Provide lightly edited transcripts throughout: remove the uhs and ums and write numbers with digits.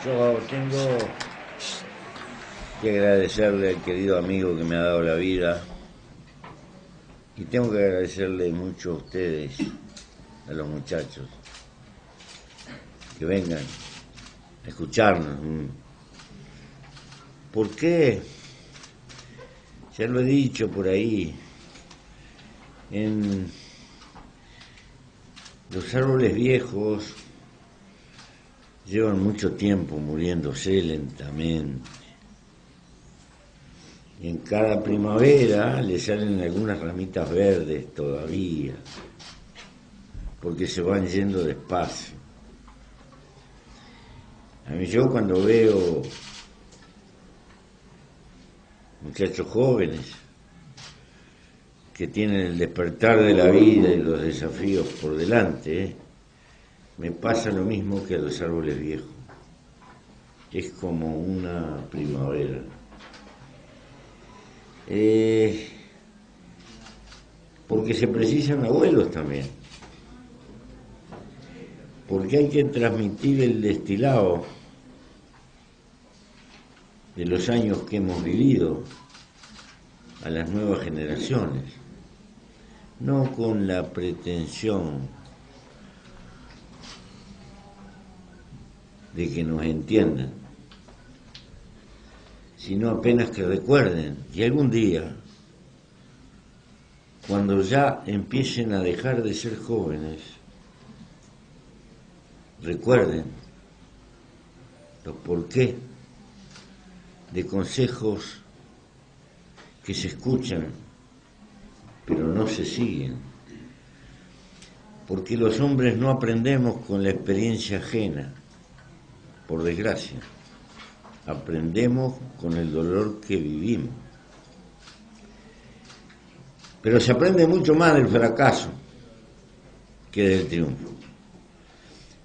Yo tengo que agradecerle al querido amigo que me ha dado la vida y tengo que agradecerle mucho a ustedes, a los muchachos, que vengan a escucharnos. ¿Por qué? Ya lo he dicho por ahí, en los árboles viejos llevan mucho tiempo muriéndose lentamente. Y en cada primavera le salen algunas ramitas verdes todavía, porque se van yendo despacio. A mí yo cuando veo muchachos jóvenes que tienen el despertar de la vida y los desafíos por delante, me pasa lo mismo que a los árboles viejos. Es como una primavera. Porque se precisan abuelos también. Porque hay que transmitir el destilado de los años que hemos vivido a las nuevas generaciones, no con la pretensión de que nos entiendan, sino apenas que recuerden y algún día, cuando ya empiecen a dejar de ser jóvenes, recuerden los porqué de consejos que se escuchan pero no se siguen, porque los hombres no aprendemos con la experiencia ajena, por desgracia, aprendemos con el dolor que vivimos. Pero se aprende mucho más del fracaso que del triunfo.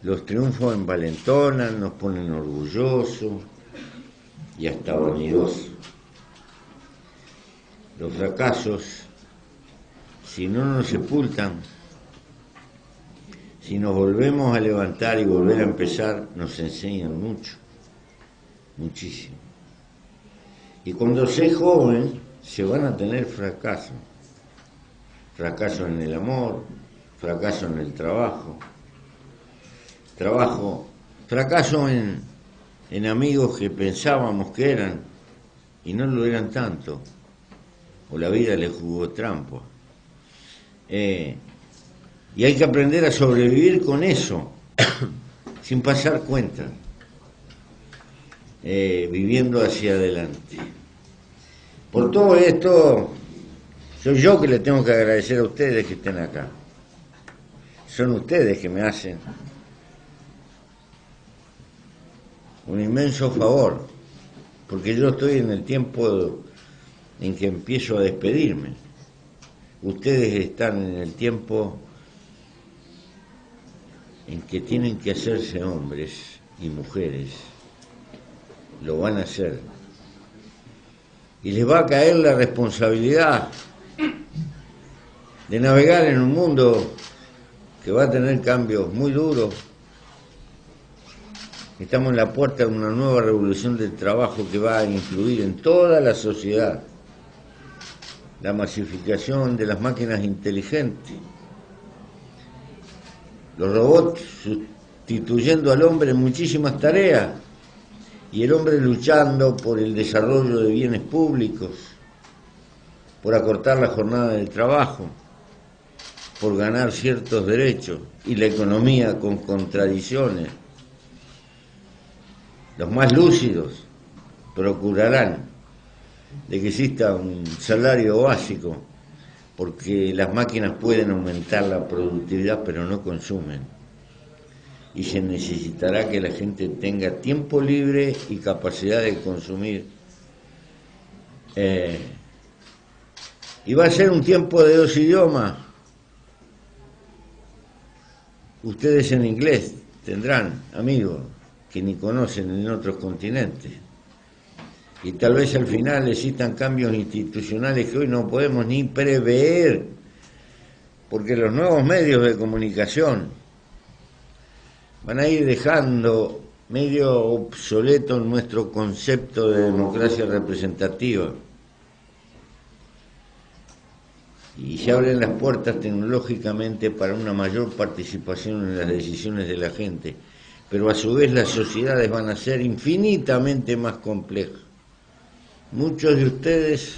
Los triunfos envalentonan, nos ponen orgullosos y hasta vanidosos. Los fracasos, si no nos sepultan, si nos volvemos a levantar y volver a empezar, nos enseñan mucho, muchísimo. Y cuando se joven, se van a tener fracasos. Fracaso en el amor, fracaso en el trabajo, fracaso en amigos que pensábamos que eran y no lo eran tanto, o la vida les jugó trampa. Y hay que aprender a sobrevivir con eso, sin pasar cuenta, viviendo hacia adelante. Por todo esto, soy yo que le tengo que agradecer a ustedes que estén acá. Son ustedes que me hacen un inmenso favor, porque yo estoy en el tiempo en que empiezo a despedirme. Ustedes están en el tiempo en que tienen que hacerse hombres y mujeres. Lo van a hacer. Y les va a caer la responsabilidad de navegar en un mundo que va a tener cambios muy duros. Estamos en la puerta de una nueva revolución del trabajo que va a influir en toda la sociedad. La masificación de las máquinas inteligentes, los robots sustituyendo al hombre en muchísimas tareas y el hombre luchando por el desarrollo de bienes públicos, por acortar la jornada del trabajo, por ganar ciertos derechos y la economía con contradicciones. Los más lúcidos procurarán de que exista un salario básico, porque las máquinas pueden aumentar la productividad pero no consumen, y se necesitará que la gente tenga tiempo libre y capacidad de consumir, y va a ser un tiempo de 2 idiomas. Ustedes en inglés tendrán amigos que ni conocen en otros continentes. Y tal vez al final existan cambios institucionales que hoy no podemos ni prever, porque los nuevos medios de comunicación van a ir dejando medio obsoleto nuestro concepto de democracia representativa. Y se abren las puertas tecnológicamente para una mayor participación en las decisiones de la gente, pero a su vez las sociedades van a ser infinitamente más complejas. Muchos de ustedes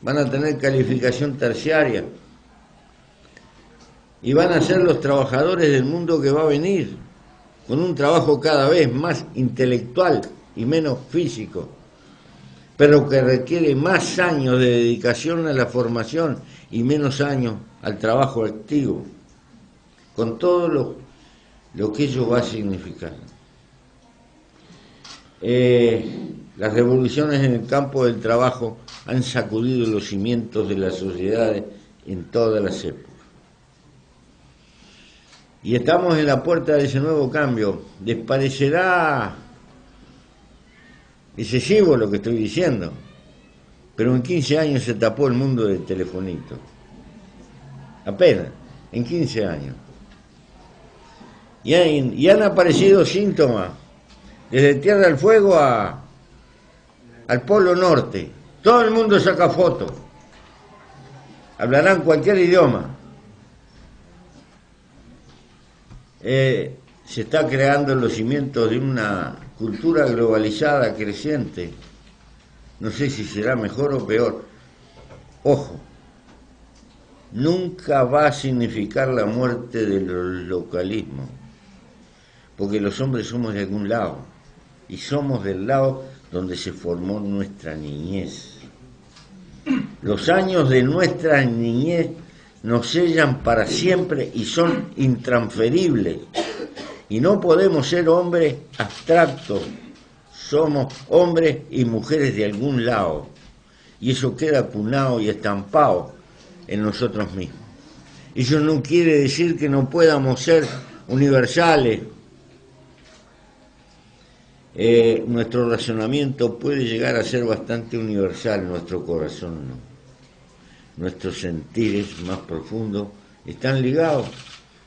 van a tener calificación terciaria y van a ser los trabajadores del mundo que va a venir, con un trabajo cada vez más intelectual y menos físico, pero que requiere más años de dedicación a la formación y menos años al trabajo activo, con todo lo que ello va a significar. Las revoluciones en el campo del trabajo han sacudido los cimientos de las sociedades en todas las épocas. Y estamos en la puerta de ese nuevo cambio. Les parecerá excesivo lo que estoy diciendo, pero en 15 años se tapó el mundo del telefonito. Apenas, en 15 años. Y han aparecido síntomas, desde Tierra del Fuego al Polo Norte. Todo el mundo saca fotos. Hablarán cualquier idioma. Se está creando los cimientos de una cultura globalizada creciente. No sé si será mejor o peor. Ojo, nunca va a significar la muerte de los localismos, porque los hombres somos de algún lado, y somos del lado donde se formó nuestra niñez. Los años de nuestra niñez nos sellan para siempre y son intransferibles. Y no podemos ser hombres abstractos, somos hombres y mujeres de algún lado. Y eso queda cunado y estampado en nosotros mismos. Eso no quiere decir que no podamos ser universales. Nuestro razonamiento puede llegar a ser bastante universal, nuestro corazón no. Nuestros sentires más profundos están ligados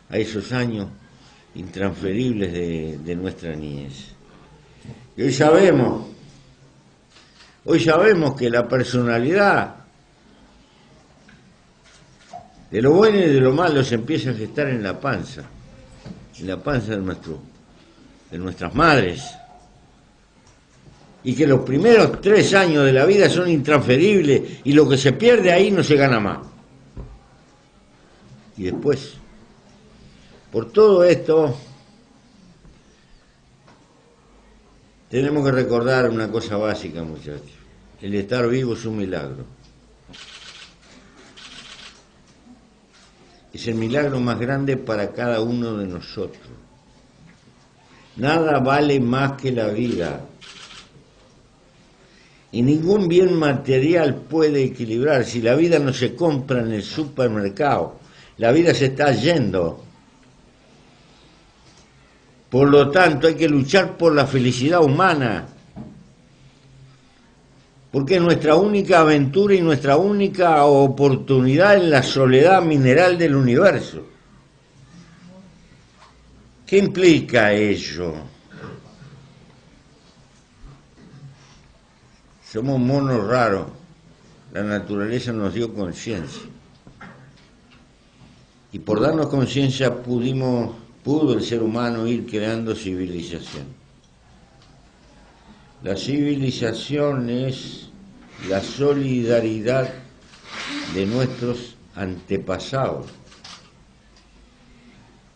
a esos años intransferibles de nuestra niñez. Y hoy sabemos que la personalidad, de lo bueno y de lo malo, se empieza a gestar en la panza de nuestras madres. Y que los primeros 3 años de la vida son intransferibles y lo que se pierde ahí no se gana más. Y después, por todo esto, tenemos que recordar una cosa básica, muchachos. El estar vivo es un milagro. Es el milagro más grande para cada uno de nosotros. Nada vale más que la vida. Y ningún bien material puede equilibrar. Si la vida no se compra en el supermercado, la vida se está yendo. Por lo tanto, hay que luchar por la felicidad humana, porque es nuestra única aventura y nuestra única oportunidad en la soledad mineral del universo. ¿Qué implica ello? Somos monos raros. La naturaleza nos dio conciencia. Y por darnos conciencia pudo el ser humano ir creando civilización. La civilización es la solidaridad de nuestros antepasados.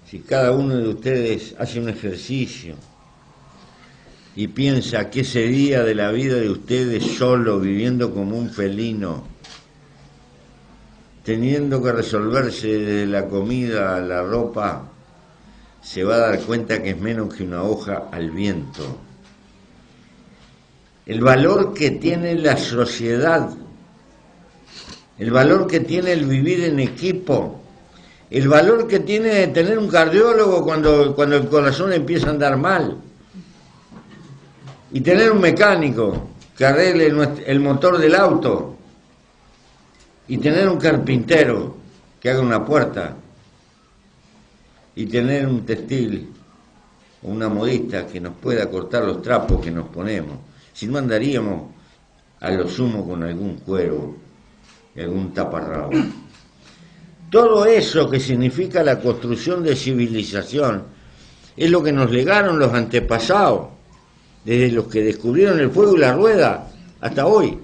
Si cada uno de ustedes hace un ejercicio y piensa qué sería de la vida de ustedes solo, viviendo como un felino, teniendo que resolverse desde la comida a la ropa, se va a dar cuenta que es menos que una hoja al viento. El valor que tiene la sociedad, el valor que tiene el vivir en equipo, el valor que tiene tener un cardiólogo cuando el corazón empieza a andar mal, y tener un mecánico que arregle el motor del auto, y tener un carpintero que haga una puerta, y tener un textil o una modista que nos pueda cortar los trapos que nos ponemos. Si no, andaríamos a lo sumo con algún cuero y algún taparrabo. Todo eso que significa la construcción de civilización es lo que nos legaron los antepasados, desde los que descubrieron el fuego y la rueda hasta hoy.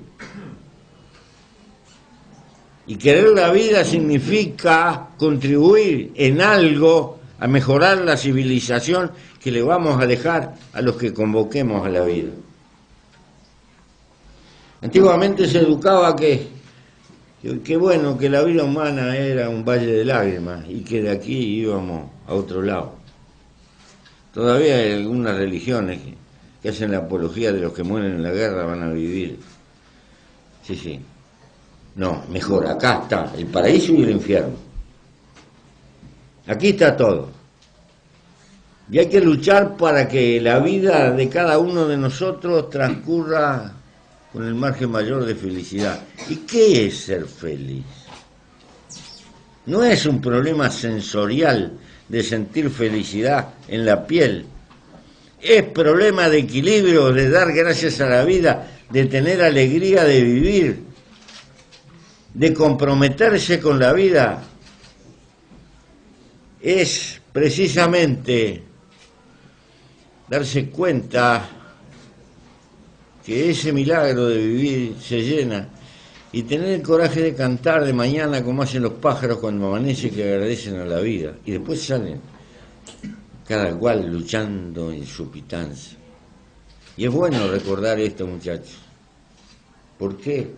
Y querer la vida significa contribuir en algo a mejorar la civilización que le vamos a dejar a los que convoquemos a la vida. Antiguamente se educaba que bueno, que la vida humana era un valle de lágrimas y que de aquí íbamos a otro lado. Todavía hay algunas religiones que hacen la apología de los que mueren en la guerra van a vivir. Sí. No, mejor, acá está el paraíso y el infierno. Aquí está todo. Y hay que luchar para que la vida de cada uno de nosotros transcurra con el margen mayor de felicidad. ¿Y qué es ser feliz? No es un problema sensorial de sentir felicidad en la piel. Es problema de equilibrio, de dar gracias a la vida, de tener alegría de vivir, de comprometerse con la vida. Es precisamente darse cuenta que ese milagro de vivir se llena y tener el coraje de cantar de mañana como hacen los pájaros cuando amanece, que agradecen a la vida y después salen cada cual luchando en su pitanza. Y es bueno recordar esto, muchachos. ¿Por qué?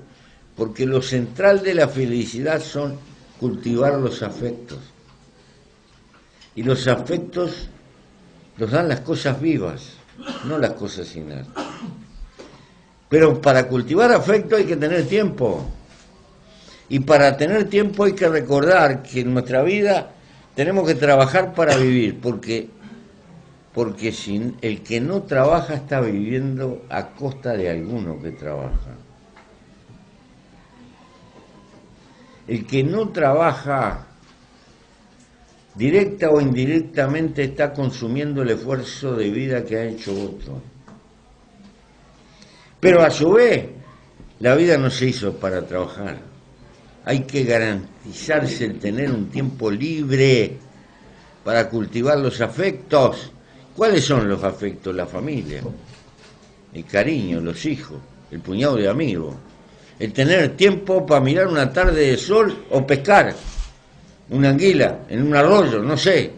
Porque lo central de la felicidad son cultivar los afectos. Y los afectos los dan las cosas vivas, no las cosas inertes. Pero para cultivar afecto hay que tener tiempo. Y para tener tiempo hay que recordar que en nuestra vida tenemos que trabajar para vivir, porque sin el que no trabaja está viviendo a costa de alguno que trabaja. El que no trabaja directa o indirectamente está consumiendo el esfuerzo de vida que ha hecho otro. Pero a su vez, la vida no se hizo para trabajar. Hay que garantizarse el tener un tiempo libre para cultivar los afectos. ¿Cuáles son los afectos? La familia, el cariño, los hijos, el puñado de amigos. El tener tiempo para mirar una tarde de sol o pescar una anguila en un arroyo, no sé.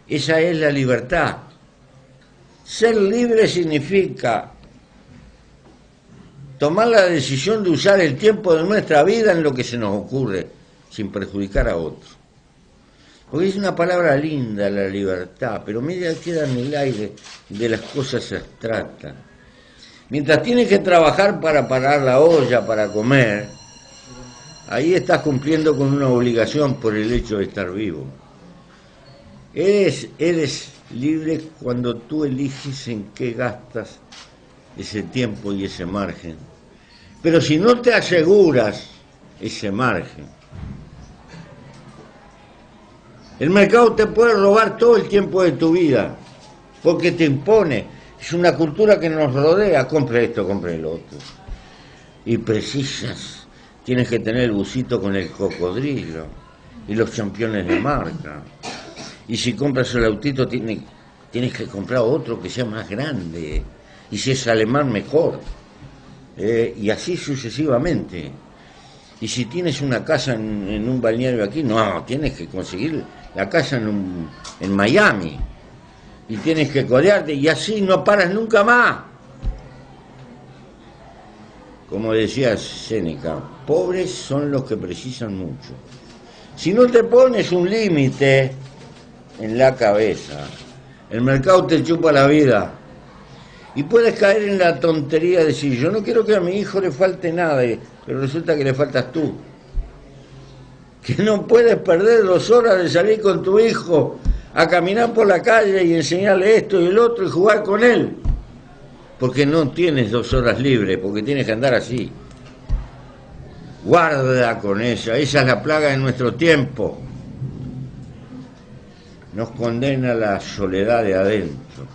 Esa es la libertad. Ser libre significa tomar la decisión de usar el tiempo de nuestra vida en lo que se nos ocurre, sin perjudicar a otros. Porque es una palabra linda, la libertad, pero media queda en el aire de las cosas abstractas. Mientras tienes que trabajar para parar la olla, para comer, ahí estás cumpliendo con una obligación por el hecho de estar vivo. Eres libre cuando tú eliges en qué gastas ese tiempo y ese margen. Pero si no te aseguras ese margen, el mercado te puede robar todo el tiempo de tu vida, porque te impone. Es una cultura que nos rodea, compre esto, compre el otro. Y precisas, tienes que tener el busito con el cocodrilo y los championes de marca. Y si compras el autito, tienes que comprar otro que sea más grande. Y si es alemán, mejor. Y así sucesivamente. Y si tienes una casa en un balneario aquí, no, tienes que conseguir la casa en Miami. Y tienes que codearte, y así no paras nunca más. Como decía Séneca, pobres son los que precisan mucho. Si no te pones un límite en la cabeza, el mercado te chupa la vida. Y puedes caer en la tontería de decir, yo no quiero que a mi hijo le falte nada, pero resulta que le faltas tú. Que no puedes perder 2 horas de salir con tu hijo a caminar por la calle y enseñarle esto y el otro y jugar con él. Porque no tienes 2 horas libres, porque tienes que andar así. Guarda con esa es la plaga de nuestro tiempo. nos condena a la soledad de adentro.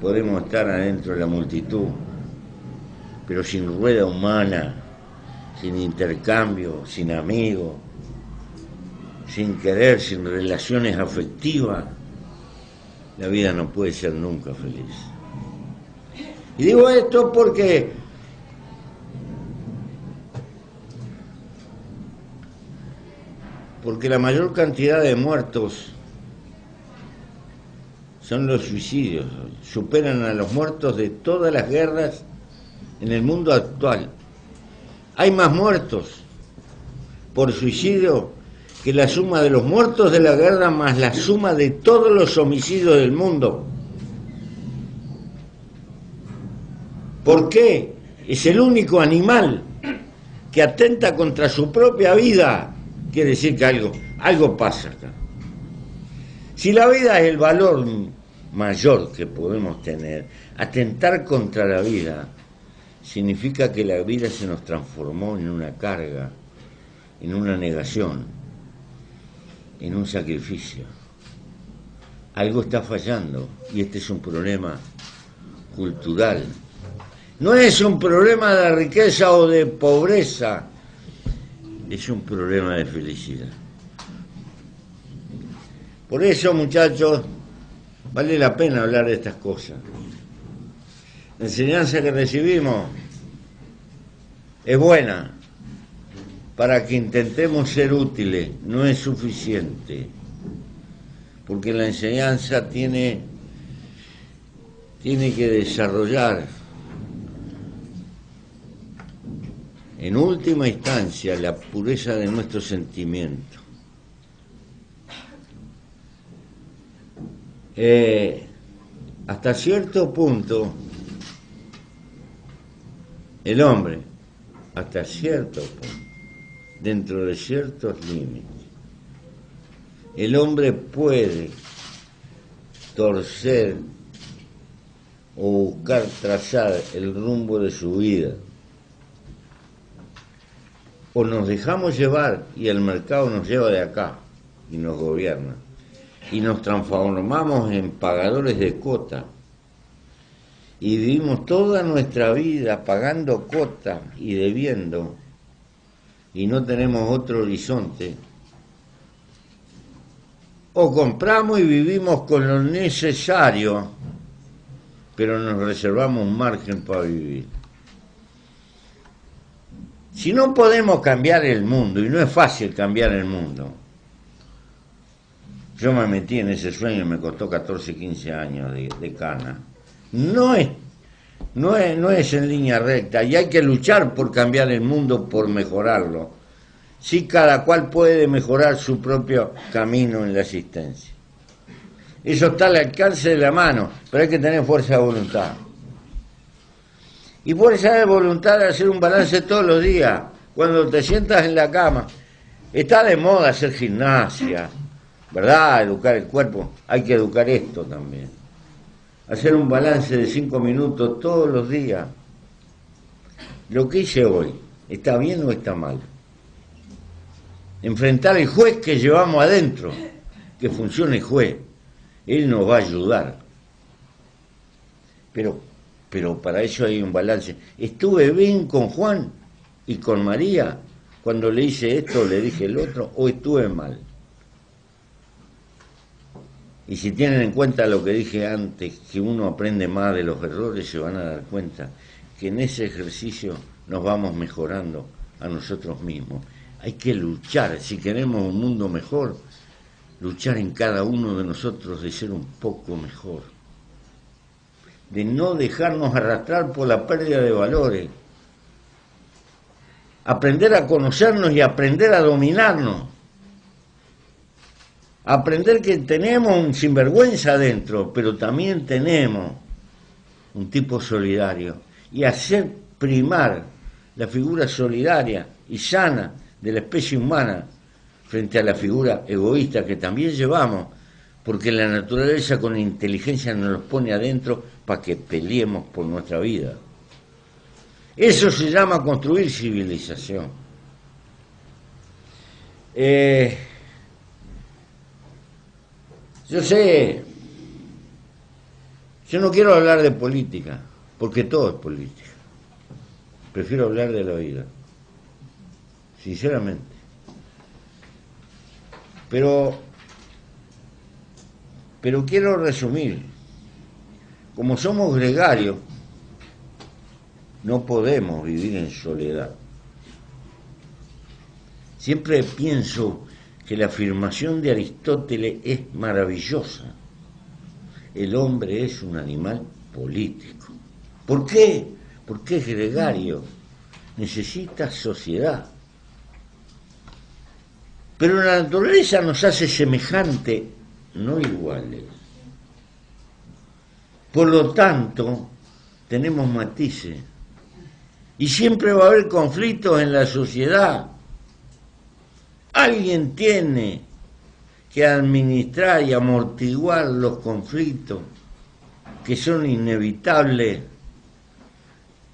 Podemos estar adentro de la multitud, pero sin rueda humana, sin intercambio, sin amigos, sin querer, sin relaciones afectivas, la vida no puede ser nunca feliz. Y digo esto porque la mayor cantidad de muertos son los suicidios, superan a los muertos de todas las guerras en el mundo actual. Hay más muertos por suicidio que la suma de los muertos de la guerra más la suma de todos los homicidios del mundo. ¿Por qué? Es el único animal que atenta contra su propia vida. Quiere decir que algo pasa acá. Si la vida es el valor mayor que podemos tener, atentar contra la vida significa que la vida se nos transformó en una carga, en una negación, en un sacrificio. Algo está fallando y este es un problema cultural. No es un problema de riqueza o de pobreza, es un problema de felicidad. Por eso, muchachos, vale la pena hablar de estas cosas. La enseñanza que recibimos es buena para que intentemos ser útiles, no es suficiente, porque la enseñanza tiene que desarrollar en última instancia la pureza de nuestro sentimiento. Hasta cierto punto, el hombre, hasta cierto punto, dentro de ciertos límites, el hombre puede torcer o buscar trazar el rumbo de su vida. O nos dejamos llevar y el mercado nos lleva de acá y nos gobierna. Y nos transformamos en pagadores de cuota. Y vivimos toda nuestra vida pagando cuotas y debiendo. Y no tenemos otro horizonte. O compramos y vivimos con lo necesario, pero nos reservamos un margen para vivir. Si no podemos cambiar el mundo, y no es fácil cambiar el mundo, yo me metí en ese sueño y me costó 14, 15 años de cana. No es en línea recta y hay que luchar por cambiar el mundo, por mejorarlo. Sí, cada cual puede mejorar su propio camino en la existencia. Eso está al alcance de la mano, pero hay que tener fuerza de voluntad. Y fuerza de voluntad de hacer un balance todos los días. Cuando te sientas en la cama, está de moda hacer gimnasia, ¿verdad? Educar el cuerpo. Hay que educar esto también. Hacer un balance de 5 minutos todos los días. Lo que hice hoy, ¿está bien o está mal? Enfrentar el juez que llevamos adentro, que funcione el juez. Él nos va a ayudar. Pero para eso hay un balance. ¿Estuve bien con Juan y con María cuando le hice esto, le dije el otro, o estuve mal? Y si tienen en cuenta lo que dije antes, que uno aprende más de los errores, se van a dar cuenta que en ese ejercicio nos vamos mejorando a nosotros mismos. Hay que luchar, si queremos un mundo mejor, luchar en cada uno de nosotros de ser un poco mejor, de no dejarnos arrastrar por la pérdida de valores, aprender a conocernos y aprender a dominarnos, aprender que tenemos un sinvergüenza adentro, pero también tenemos un tipo solidario, y hacer primar la figura solidaria y sana de la especie humana frente a la figura egoísta que también llevamos, porque la naturaleza con inteligencia nos los pone adentro para que peleemos por nuestra vida. Eso se llama construir civilización. Yo sé, yo no quiero hablar de política, porque todo es política. Prefiero hablar de la vida, sinceramente. Pero quiero resumir. Como somos gregarios, no podemos vivir en soledad. Siempre pienso que la afirmación de Aristóteles es maravillosa. El hombre es un animal político. ¿Por qué? Porque es gregario. Necesita sociedad. Pero la naturaleza nos hace semejantes, no iguales. Por lo tanto, tenemos matices. Y siempre va a haber conflictos en la sociedad. Alguien tiene que administrar y amortiguar los conflictos que son inevitables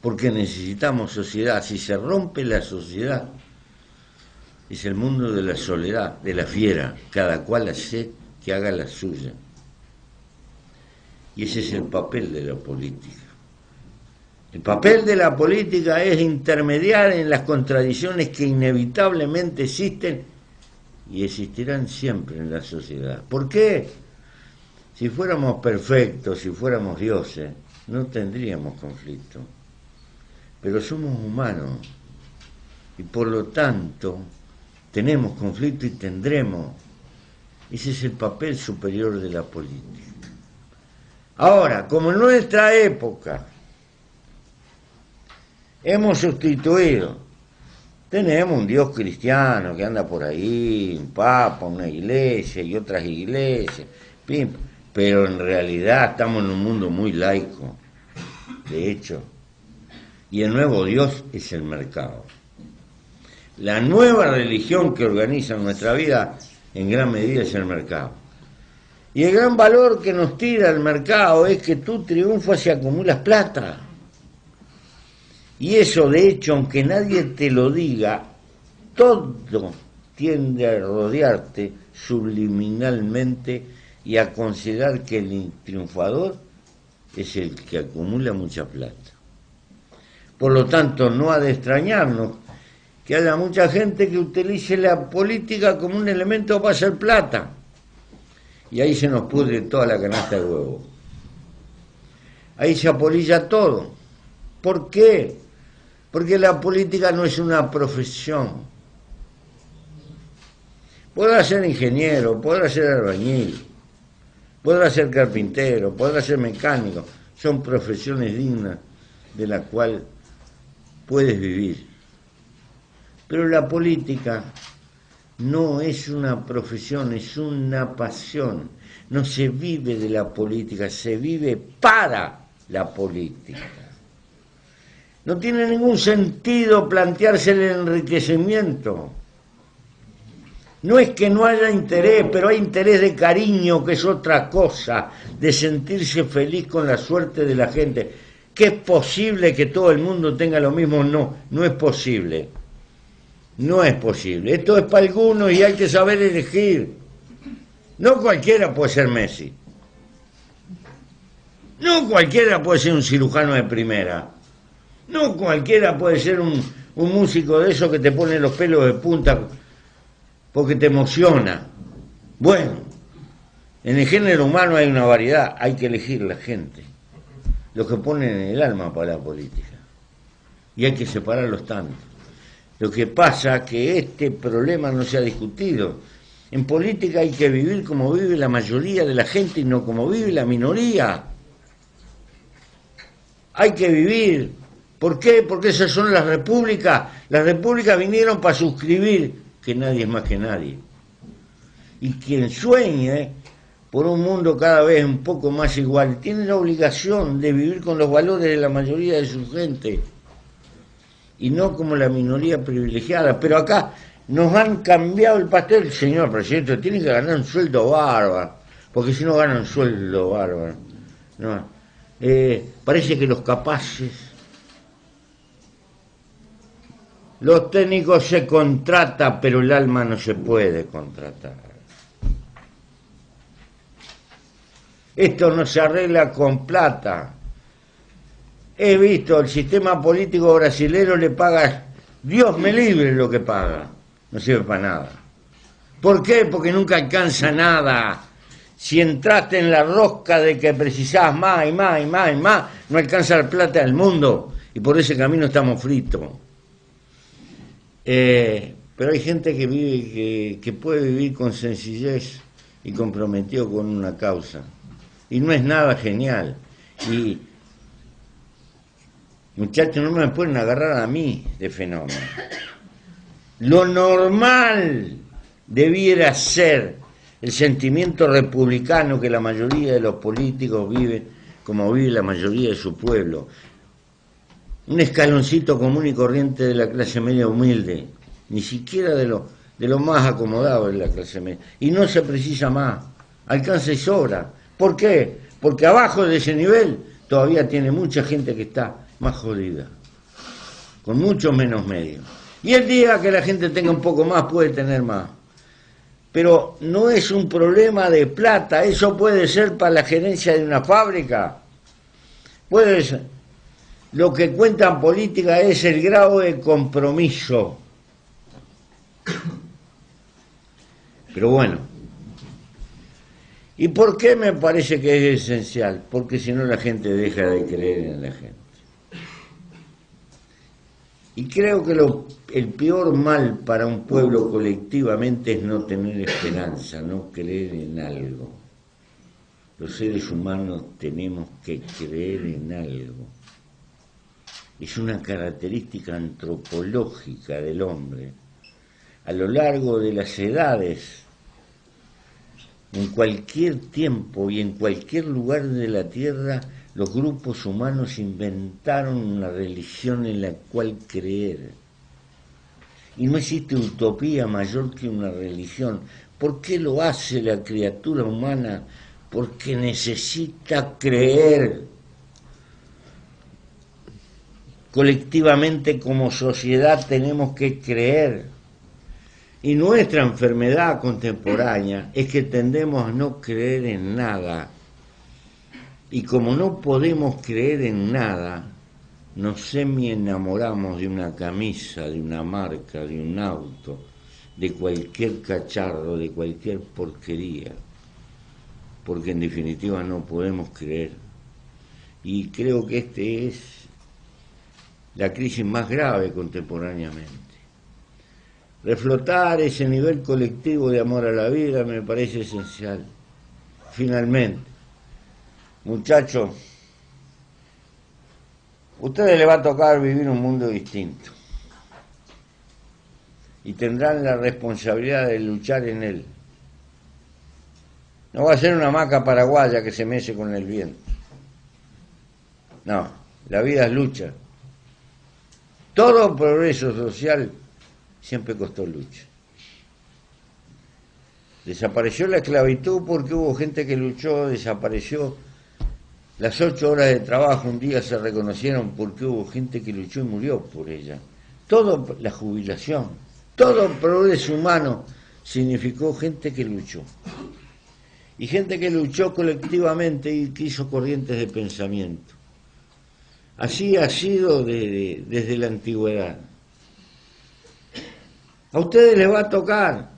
porque necesitamos sociedad. Si se rompe la sociedad, es el mundo de la soledad, de la fiera, cada cual hace que haga la suya. Y ese es el papel de la política. El papel de la política es intermediar en las contradicciones que inevitablemente existen y existirán siempre en la sociedad. ¿Por qué? Si fuéramos perfectos, si fuéramos dioses, no tendríamos conflicto. Pero somos humanos y por lo tanto tenemos conflicto y tendremos. Ese es el papel superior de la política. Ahora, como en nuestra época hemos sustituido, tenemos un Dios cristiano que anda por ahí, un papa, una iglesia y otras iglesias, pero en realidad estamos en un mundo muy laico, de hecho, y el nuevo Dios es el mercado. La nueva religión que organiza nuestra vida en gran medida es el mercado. Y el gran valor que nos tira el mercado es que tú triunfas y acumulas plata. Y eso, de hecho, aunque nadie te lo diga, todo tiende a rodearte subliminalmente y a considerar que el triunfador es el que acumula mucha plata. Por lo tanto, no ha de extrañarnos que haya mucha gente que utilice la política como un elemento para hacer plata. Y ahí se nos pudre toda la canasta de huevo. Ahí se apolilla todo. ¿Por qué? Porque la política no es una profesión. Podrá ser ingeniero, podrá ser albañil, podrá ser carpintero, podrá ser mecánico. Son profesiones dignas de la cual puedes vivir. Pero la política no es una profesión, es una pasión. No se vive de la política, se vive para la política. No tiene ningún sentido plantearse el enriquecimiento. No es que no haya interés, pero hay interés de cariño, que es otra cosa, de sentirse feliz con la suerte de la gente. ¿Que es posible que todo el mundo tenga lo mismo? No, no es posible. No es posible. Esto es para algunos y hay que saber elegir. No cualquiera puede ser Messi. No cualquiera puede ser un cirujano de primera. No cualquiera puede ser un músico de esos que te pone los pelos de punta porque te emociona. Bueno, en el género humano hay una variedad, hay que elegir la gente. Los que ponen el alma para la política. Y hay que separarlos tanto. Lo que pasa es que este problema no se ha discutido. En política hay que vivir como vive la mayoría de la gente y no como vive la minoría. Hay que vivir. ¿Por qué? Porque esas son las repúblicas. Las repúblicas vinieron para suscribir que nadie es más que nadie. Y quien sueñe por un mundo cada vez un poco más igual tiene la obligación de vivir con los valores de la mayoría de su gente. Y no como la minoría privilegiada. Pero acá nos han cambiado el pastel, señor presidente, tiene que ganar un sueldo bárbaro, porque si no gana un sueldo bárbaro. No. Parece que los capaces, los técnicos se contratan, pero el alma no se puede contratar. Esto no se arregla con plata. He visto, el sistema político brasilero le paga, Dios me libre lo que paga, no sirve para nada. ¿Por qué? Porque nunca alcanza nada. Si entraste en la rosca de que precisás más y más y más y más, no alcanza la plata del mundo y por ese camino estamos fritos. Pero hay gente que vive, que puede vivir con sencillez y comprometido con una causa. Y no es nada genial. Y, muchachos, no me pueden agarrar a mí de fenómeno. Lo normal debiera ser el sentimiento republicano que la mayoría de los políticos viven, como vive la mayoría de su pueblo. Un escaloncito común y corriente de la clase media humilde, ni siquiera de lo más acomodado de la clase media. Y no se precisa más, alcanza y sobra. ¿Por qué? Porque abajo de ese nivel todavía tiene mucha gente que está más jodida, con mucho menos medios. Y el día que la gente tenga un poco más, puede tener más. Pero no es un problema de plata, eso puede ser para la gerencia de una fábrica. Puede ser. Lo que cuenta en política es el grado de compromiso. Pero bueno, ¿y por qué me parece que es esencial? Porque si no la gente deja de creer en la gente. Y creo que el peor mal para un pueblo colectivamente es no tener esperanza, no creer en algo. Los seres humanos tenemos que creer en algo. Es una característica antropológica del hombre. A lo largo de las edades, en cualquier tiempo y en cualquier lugar de la Tierra, los grupos humanos inventaron una religión en la cual creer. Y no existe utopía mayor que una religión. ¿Por qué lo hace la criatura humana? Porque necesita creer. Colectivamente como sociedad tenemos que creer. Y nuestra enfermedad contemporánea es que tendemos a no creer en nada. Y como no podemos creer en nada, nos semi-enamoramos de una camisa, de una marca, de un auto, de cualquier cacharro, de cualquier porquería. Porque en definitiva no podemos creer. Y creo que este es la crisis más grave contemporáneamente. Reflotar ese nivel colectivo de amor a la vida me parece esencial. Finalmente, muchachos, a ustedes les va a tocar vivir un mundo distinto y tendrán la responsabilidad de luchar en él. No va a ser una hamaca paraguaya que se mece con el viento. No, la vida es lucha. Todo progreso social siempre costó lucha. Desapareció la esclavitud porque hubo gente que luchó, desapareció. Las 8 horas de trabajo un día se reconocieron porque hubo gente que luchó y murió por ella. Todo, la jubilación, todo progreso humano significó gente que luchó. Y gente que luchó colectivamente y que hizo corrientes de pensamiento. Así ha sido desde la antigüedad. A ustedes les va a tocar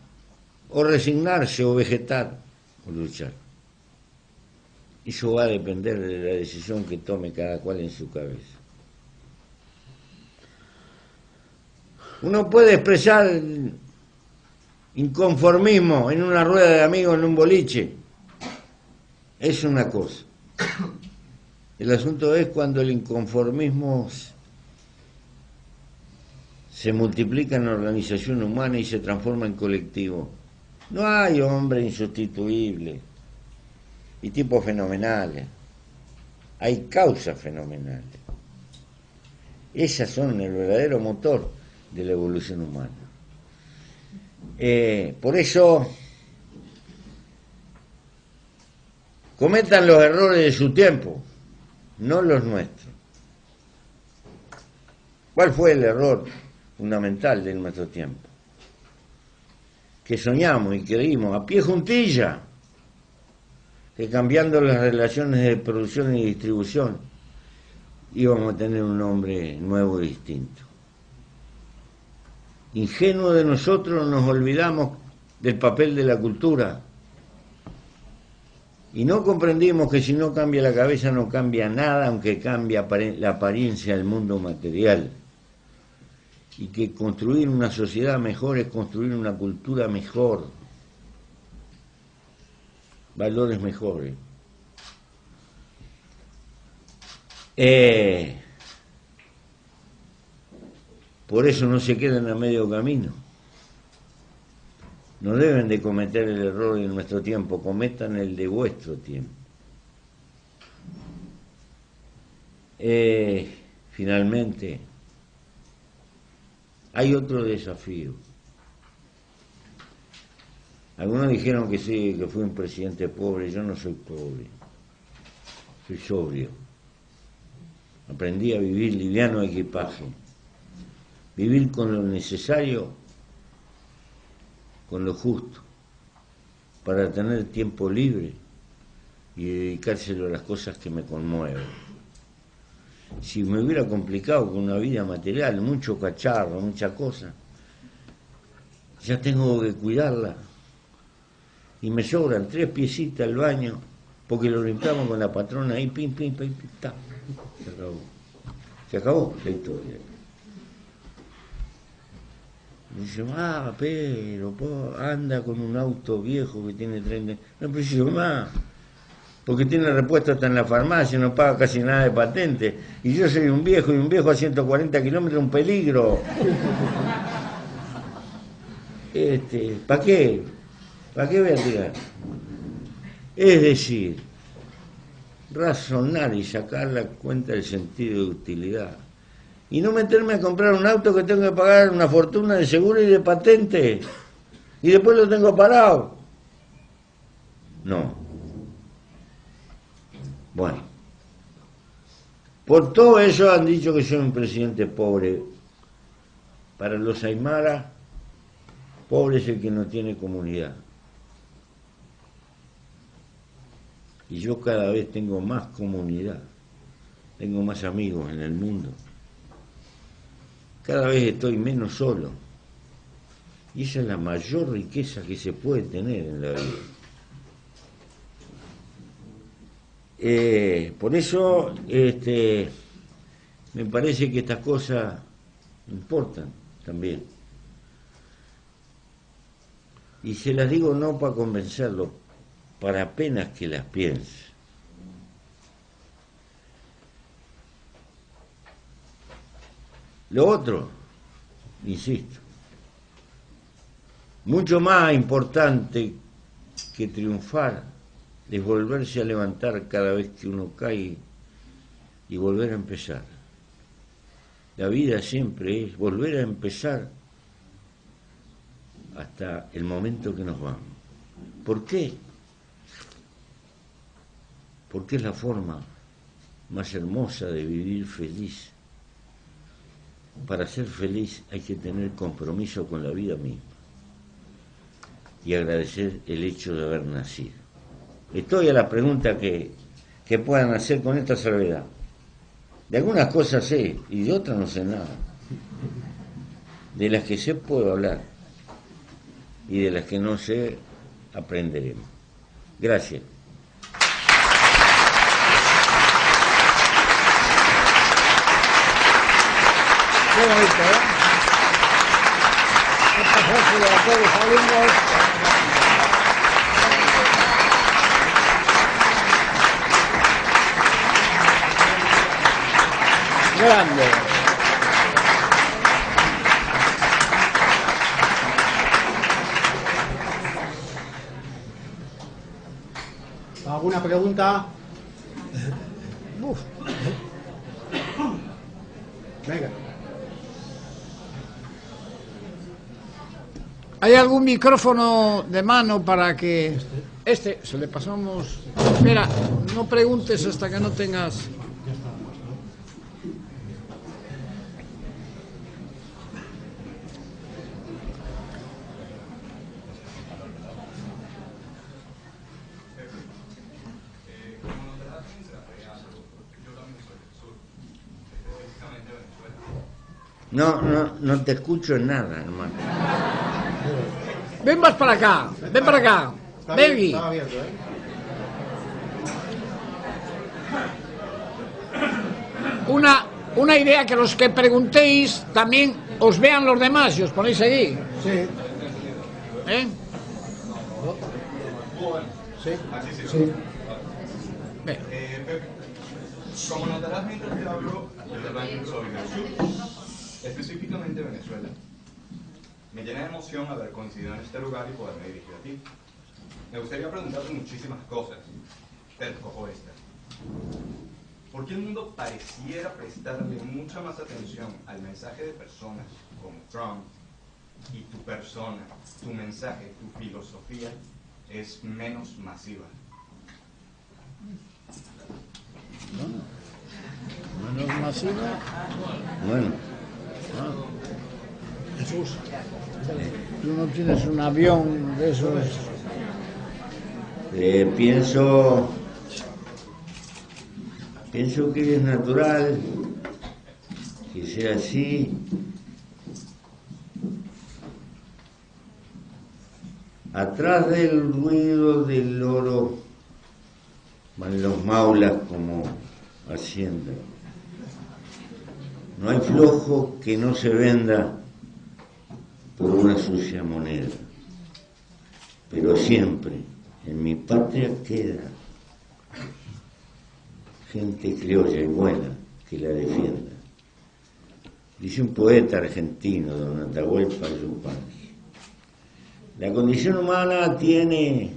o resignarse o vegetar o luchar. Eso va a depender de la decisión que tome cada cual en su cabeza. Uno puede expresar inconformismo en una rueda de amigos en un boliche. Es una cosa. El asunto es cuando el inconformismo se multiplica en la organización humana y se transforma en colectivo. No hay hombres insustituibles y tipos fenomenales. Hay causas fenomenales. Esas son el verdadero motor de la evolución humana. Por eso, cometan los errores de su tiempo, no los nuestros. ¿Cuál fue el error fundamental de nuestro tiempo? Que soñamos y creímos a pie juntilla que cambiando las relaciones de producción y distribución íbamos a tener un hombre nuevo y distinto. Ingenuos de nosotros nos olvidamos del papel de la cultura y no comprendimos que si no cambia la cabeza no cambia nada, aunque cambie la apariencia del mundo material, y que construir una sociedad mejor es construir una cultura mejor, valores mejores. Por eso no se quedan a medio camino. No deben de cometer el error en nuestro tiempo, cometan el de vuestro tiempo. Finalmente, hay otro desafío. Algunos dijeron que sí, que fui un presidente pobre. Yo no soy pobre, soy sobrio. Aprendí a vivir liviano de equipaje, vivir con lo necesario, con lo justo, para tener tiempo libre y dedicárselo a las cosas que me conmueven. Si me hubiera complicado con una vida material, mucho cacharro, mucha cosa, ya tengo que cuidarla. Y me sobran 3 piecitas al baño, porque lo limpiamos con la patrona ahí, pim, pim, pim, pim, ta. Se acabó. Se acabó la historia. Y dice, pero anda con un auto viejo que tiene 30. No preciso más, porque tiene repuesto hasta en la farmacia, no paga casi nada de patente. Y yo soy un viejo, y un viejo a 140 kilómetros es un peligro. ¿Para qué? ¿Para qué voy a tirar? Es decir, razonar y sacar la cuenta del sentido de utilidad. Y no meterme a comprar un auto que tengo que pagar una fortuna de seguro y de patente. Y después lo tengo parado. No. Bueno. Por todo eso han dicho que soy un presidente pobre. Para los aymaras, pobre es el que no tiene comunidad. Y yo cada vez tengo más comunidad. Tengo más amigos en el mundo. Cada vez estoy menos solo. Y esa es la mayor riqueza que se puede tener en la vida. Por eso me parece que estas cosas importan también. Y se las digo no para convencerlo, para apenas que las piense. Lo otro, insisto, mucho más importante que triunfar es volverse a levantar cada vez que uno cae y volver a empezar. La vida siempre es volver a empezar hasta el momento que nos vamos. ¿Por qué? Porque es la forma más hermosa de vivir feliz. Para ser feliz hay que tener compromiso con la vida misma y agradecer el hecho de haber nacido. Estoy a la pregunta que puedan hacer con esta salvedad. De algunas cosas sé y de otras no sé nada. De las que sé puedo hablar y de las que no sé aprenderemos. Gracias. Qué bonito, ¿eh? Esta frase de la todos alumnos. Grande. ¿Alguna pregunta? Uf. Venga. ¿Hay algún micrófono de mano para que... se le pasamos... Espera, no preguntes hasta que no tengas... No te escucho en nada, hermano. Ven más para acá, ven para acá. Belgi. Estaba abierto, ¿eh? Una idea que los que preguntéis también os vean los demás y os ponéis allí. Sí. ¿Eh? Sí. Sí. Ve. Pepe, como notarás mientras te hablo, yo también soy del sur, específicamente Venezuela. Me llena de emoción haber coincidido en este lugar y poderme dirigir a ti. Me gustaría preguntarte muchísimas cosas, pero escojo esta. ¿Por qué el mundo pareciera prestarle mucha más atención al mensaje de personas como Trump y tu persona, tu mensaje, tu filosofía es menos masiva? Menos masiva. Bueno, Jesús. Tú no tienes un avión de esos. pienso que es natural que sea así. Atrás del ruido del loro van los maulas como hacienda. No hay flojo que no se venda por una sucia moneda, pero siempre en mi patria queda gente criolla y buena que la defienda. Dice un poeta argentino, don Atahualpa Yupanqui, la condición humana tiene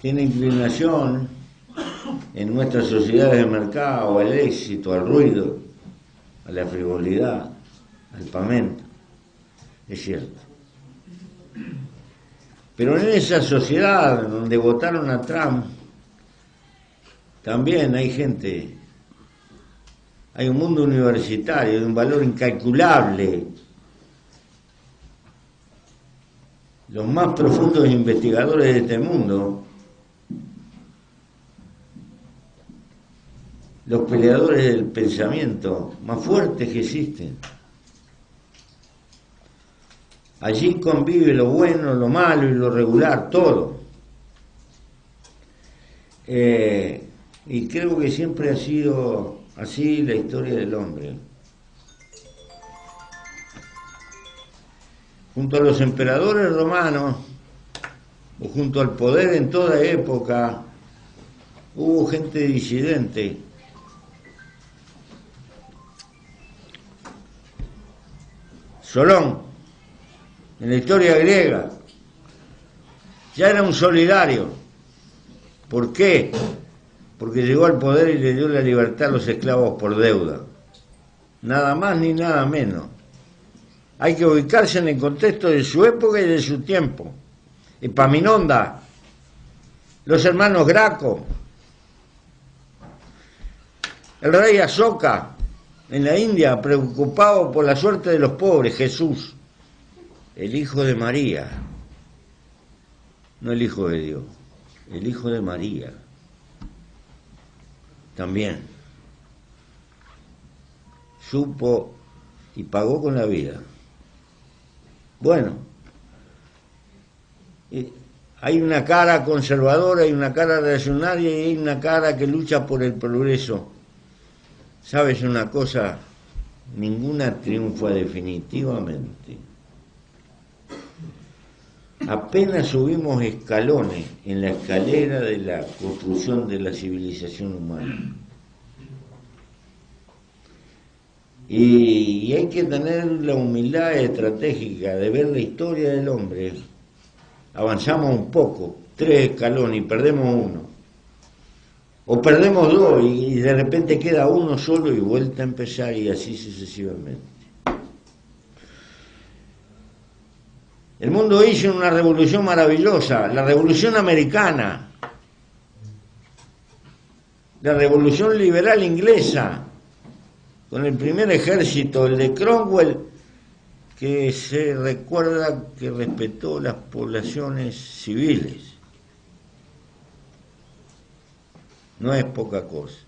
inclinación en nuestras sociedades de mercado al éxito, al ruido, a la frivolidad, al pamento. Es cierto. Pero en esa sociedad donde votaron a Trump, también hay gente, hay un mundo universitario de un valor incalculable. Los más profundos investigadores de este mundo, los peleadores del pensamiento más fuertes que existen. Allí convive lo bueno, lo malo y lo regular, todo. Y creo que siempre ha sido así la historia del hombre. Junto a los emperadores romanos, o junto al poder en toda época, hubo gente disidente. Solón, en la historia griega, ya era un solidario. ¿Por qué? Porque llegó al poder y le dio la libertad a los esclavos por deuda. Nada más ni nada menos. Hay que ubicarse en el contexto de su época y de su tiempo. Epaminondas, los hermanos Graco, el rey Asoka en la India, preocupado por la suerte de los pobres, Jesús, el hijo de María, no el hijo de Dios, el hijo de María, también supo y pagó con la vida. Bueno, hay una cara conservadora, hay una cara reaccionaria y hay una cara que lucha por el progreso. ¿Sabes una cosa? Ninguna triunfa definitivamente. Apenas subimos escalones en la escalera de la construcción de la civilización humana. Y hay que tener la humildad estratégica de ver la historia del hombre. Avanzamos un poco, 3 escalones y perdemos uno. O perdemos 2 y de repente queda uno solo y vuelta a empezar y así sucesivamente. El mundo hizo una revolución maravillosa, la revolución americana, la revolución liberal inglesa, con el primer ejército, el de Cromwell, que se recuerda que respetó las poblaciones civiles. No es poca cosa.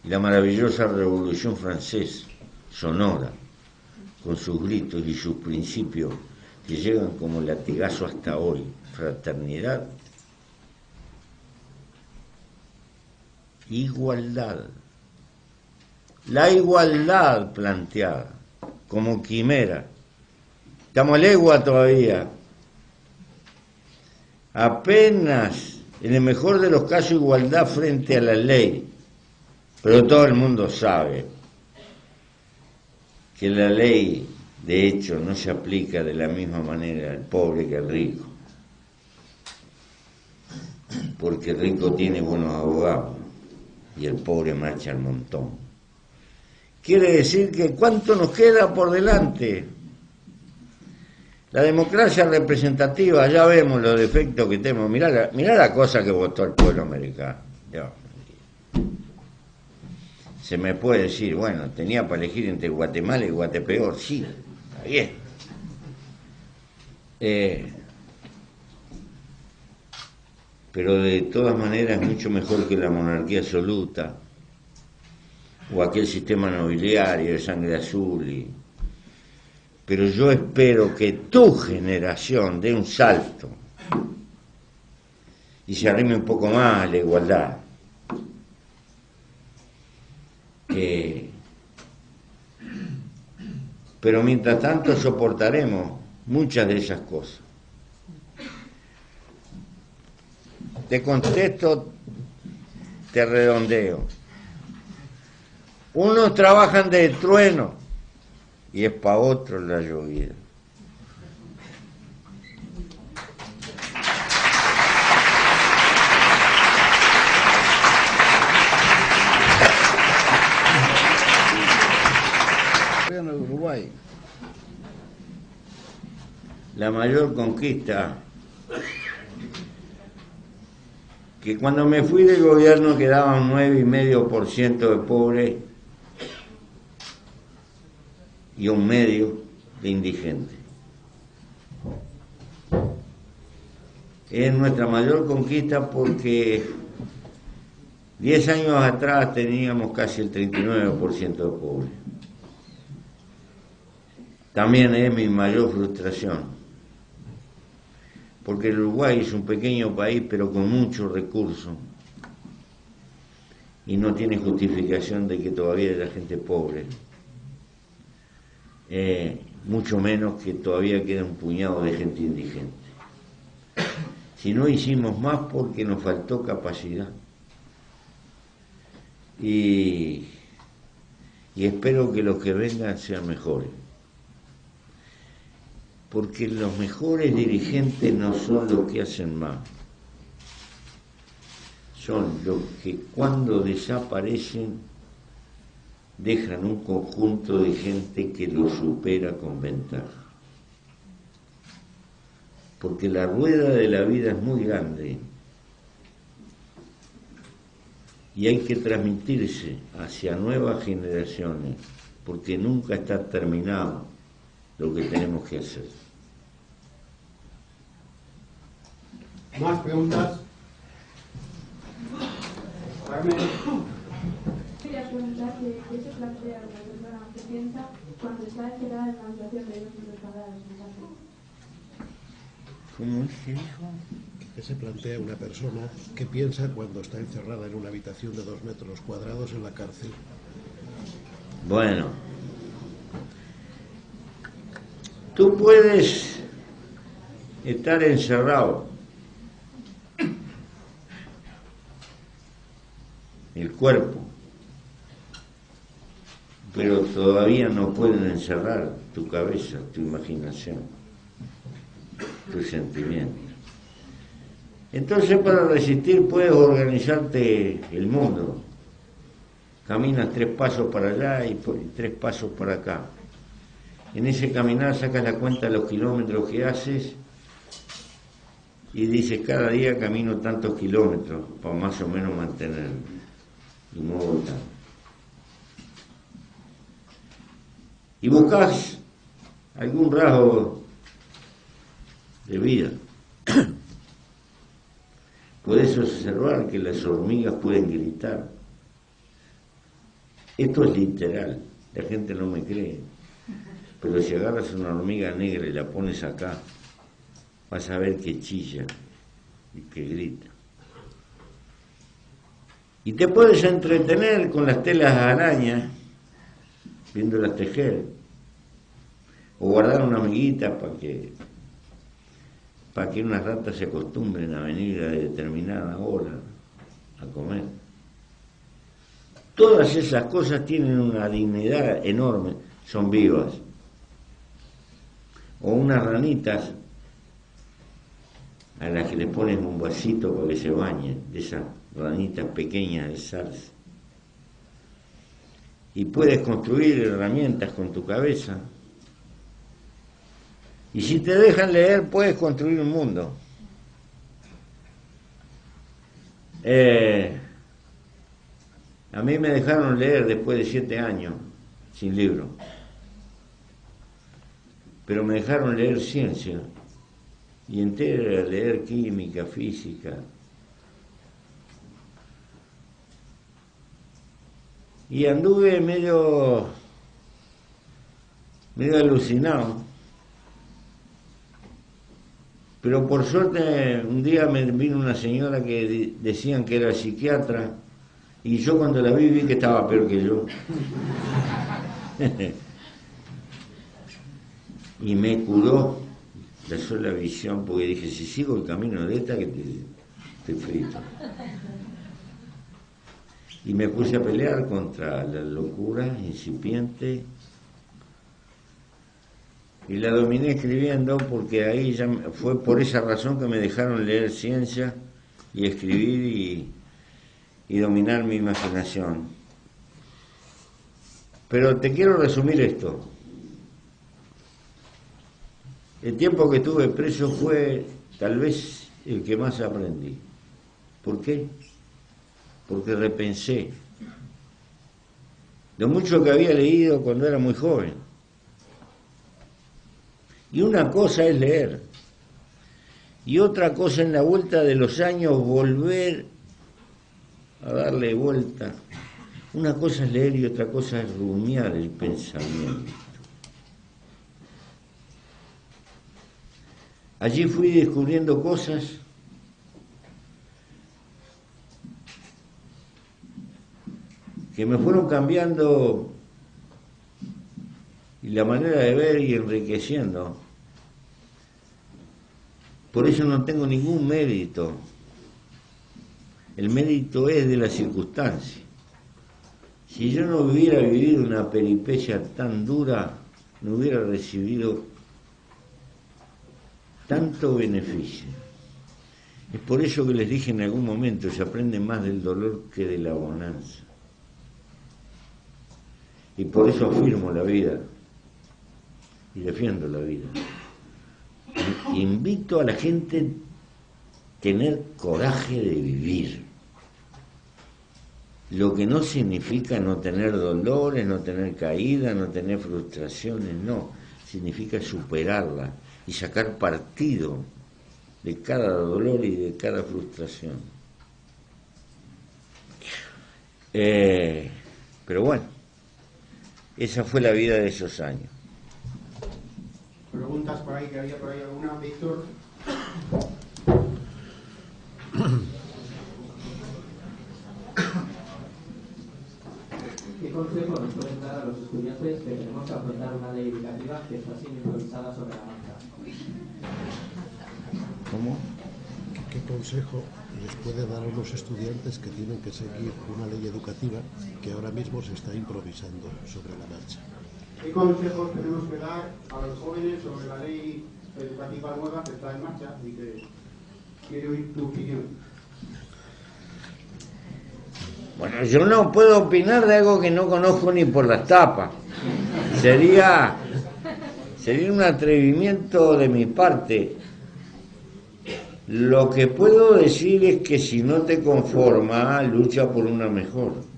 Y la maravillosa Revolución Francesa. sonora, con sus gritos y sus principios que llegan como latigazo hasta hoy. Fraternidad, igualdad, la igualdad planteada como quimera. Estamos legua todavía. Apenas, en el mejor de los casos, igualdad frente a la ley. Pero todo el mundo sabe que la ley, de hecho, no se aplica de la misma manera al pobre que al rico. Porque el rico tiene buenos abogados y el pobre marcha al montón. Quiere decir que ¿cuánto nos queda por delante? La democracia representativa, ya vemos los defectos que tenemos. Mirá la cosa que votó el pueblo americano. Se me puede decir, bueno, tenía para elegir entre Guatemala y Guatepeor. Sí, está bien. Pero de todas maneras es mucho mejor que la monarquía absoluta o aquel sistema nobiliario de sangre azul. Pero yo espero que tu generación dé un salto y se arrime un poco más a la igualdad. Pero mientras tanto soportaremos muchas de esas cosas. Te contesto, te redondeo. Unos trabajan de trueno y es para otros la llovida. En Uruguay. La mayor conquista, que cuando me fui del gobierno quedaban 9,5% de pobres y 1,5% de indigentes. Es nuestra mayor conquista porque 10 años atrás teníamos casi el 39% de pobres. También es mi mayor frustración, porque el Uruguay es un pequeño país pero con muchos recursos y no tiene justificación de que todavía haya gente pobre, mucho menos que todavía queda un puñado de gente indigente. Si no hicimos más porque nos faltó capacidad y espero que los que vengan sean mejores. Porque los mejores dirigentes no son los que hacen más, son los que cuando desaparecen dejan un conjunto de gente que los supera con ventaja. Porque la rueda de la vida es muy grande y hay que transmitirse hacia nuevas generaciones, porque nunca está terminado lo que tenemos que hacer. ¿Más preguntas? Carmen. Quería preguntar qué se plantea una persona que piensa cuando está encerrada en una habitación de 2 metros cuadrados en casa. ¿Cómo es que dijo? ¿Qué se plantea una persona que piensa cuando está encerrada en una habitación de 2 metros cuadrados en la cárcel? Bueno, tú puedes estar encerrado, el cuerpo, pero todavía no pueden encerrar tu cabeza, tu imaginación, tus sentimientos. Entonces, para resistir puedes organizarte el mundo. Caminas 3 pasos para allá y 3 pasos para acá. En ese caminar sacas la cuenta de los kilómetros que haces y dices, cada día camino tantos kilómetros para más o menos mantenerme y no votar. Y buscas algún rasgo de vida. Puedes observar que las hormigas pueden gritar. Esto es literal. La gente no me cree. Pero si agarras una hormiga negra y la pones acá, vas a ver que chilla y que grita. Y te puedes entretener con las telas de araña, viéndolas tejer, o guardar una amiguita para que unas ratas se acostumbren a venir a determinada hora a comer. Todas esas cosas tienen una dignidad enorme, son vivas. O unas ranitas a las que le pones un vasito para que se bañen, de esas ranitas pequeñas de zarza. Y puedes construir herramientas con tu cabeza. Y si te dejan leer, puedes construir un mundo. A mí me dejaron leer después de 7 años, sin libro. Pero me dejaron leer ciencia. Y entré a leer química, física. Y anduve medio alucinado. Pero por suerte un día me vino una señora que decían que era psiquiatra y yo cuando la vi que estaba peor que yo. Y me curó la sola visión porque dije, si sigo el camino de esta que te frito. Y me puse a pelear contra la locura incipiente y la dominé escribiendo porque ahí ya fue por esa razón que me dejaron leer ciencia y escribir y dominar mi imaginación. Pero te quiero resumir esto. El tiempo que estuve preso fue tal vez el que más aprendí. ¿Por qué? Porque repensé lo mucho que había leído cuando era muy joven. Y una cosa es leer, y otra cosa en la vuelta de los años volver a darle vuelta. Una cosa es leer y otra cosa es rumiar el pensamiento. Allí fui descubriendo cosas que me fueron cambiando y la manera de ver y enriqueciendo. Por eso no tengo ningún mérito. El mérito es de la circunstancia. Si yo no hubiera vivido una peripecia tan dura, no hubiera recibido tanto beneficio. Es por eso que les dije en algún momento, se aprende más del dolor que de la bonanza. Y por eso afirmo la vida y defiendo la vida. Invito a la gente a tener coraje de vivir. Lo que no significa no tener dolores, no tener caídas, no tener frustraciones, no. Significa superarla y sacar partido de cada dolor y de cada frustración. Pero bueno, esa fue la vida de esos años. Preguntas por ahí, que había por ahí alguna, Víctor. ¿Qué consejo nos pueden dar a los estudiantes que tenemos que afrontar una ley educativa que está siendo improvisada sobre la marcha? ¿Cómo? ¿Qué consejo les puede dar a unos estudiantes que tienen que seguir una ley educativa que ahora mismo se está improvisando sobre la marcha? ¿Qué consejos tenemos que dar a los jóvenes sobre la ley educativa nueva que está en marcha y que quiero oír tu opinión? Bueno, yo no puedo opinar de algo que no conozco ni por las tapas. Sería un atrevimiento de mi parte. Lo que puedo decir es que si no te conforma, lucha por una mejor.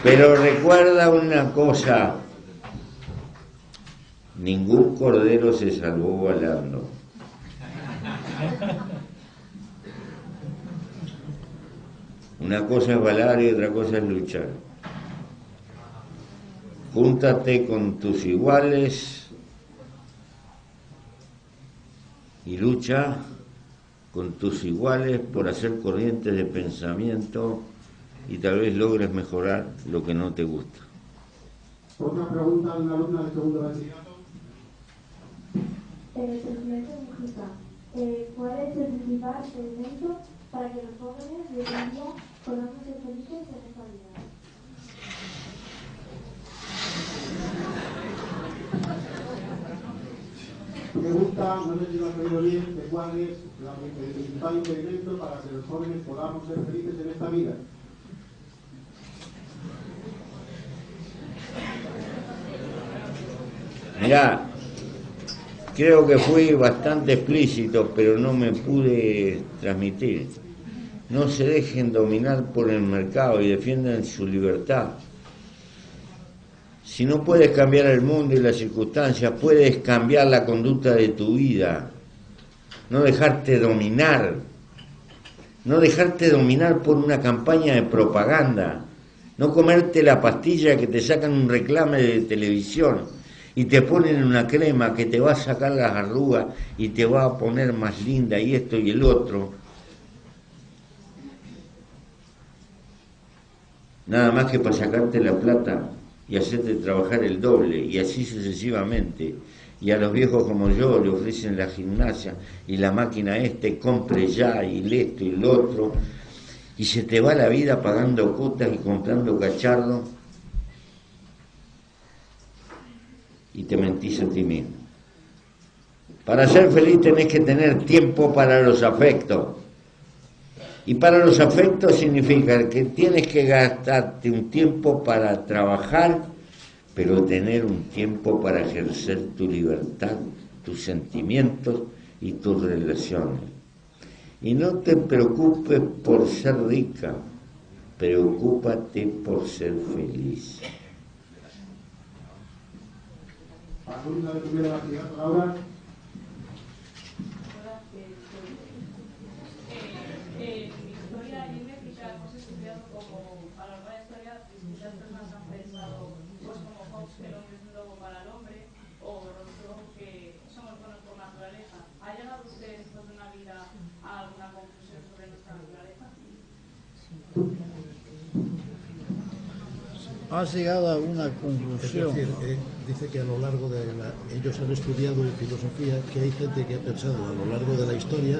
Pero recuerda una cosa, Ningún cordero se salvó volando. Una cosa es balar y otra cosa es luchar. Júntate con tus iguales y lucha con tus iguales por hacer corrientes de pensamiento y tal vez logres mejorar lo que no te gusta. Otra pregunta de una alumna de segundo bachillerato. Presidente Mujica, ¿cuál es el principal elemento para que los jóvenes de hoy en día podamos ser felices en esta vida? Pregunta, no sé si lo has oído bien, de cuál es el principal impedimento para que los jóvenes podamos ser felices en esta vida. Mirá, creo que fui bastante explícito, pero no me pude transmitir. No se dejen dominar por el mercado y defiendan su libertad. Si no puedes cambiar el mundo y las circunstancias, puedes cambiar la conducta de tu vida. No dejarte dominar. No dejarte dominar por una campaña de propaganda. No comerte la pastilla que te sacan un reclame de televisión y te ponen una crema que te va a sacar las arrugas y te va a poner más linda y esto y el otro. Nada más que para sacarte la plata y hacerte trabajar el doble y así sucesivamente. Y a los viejos como yo le ofrecen la gimnasia y la máquina compre ya y esto y lo otro. Y se te va la vida pagando cuotas y comprando cacharros y te mentís a ti mismo. Para ser feliz tenés que tener tiempo para los afectos. Y para los afectos significa que tienes que gastarte un tiempo para trabajar, pero tener un tiempo para ejercer tu libertad, tus sentimientos y tus relaciones. Y no te preocupes por ser rica, preocúpate por ser feliz. Alumna de primero bachillerato, Laura. En mi historia hay una crítica hemos estudiado como a lo largo de la historia muchas personas han pensado pues como Hobbes que el hombre es un lobo para el hombre o nosotros que somos buenos por naturaleza. ¿Ha llegado usted después de una vida a alguna conclusión sobre nuestra naturaleza? ¿Has llegado a alguna conclusión? Es decir, dice que a lo largo de ellos han estudiado en filosofía que hay gente que ha pensado a lo largo de la historia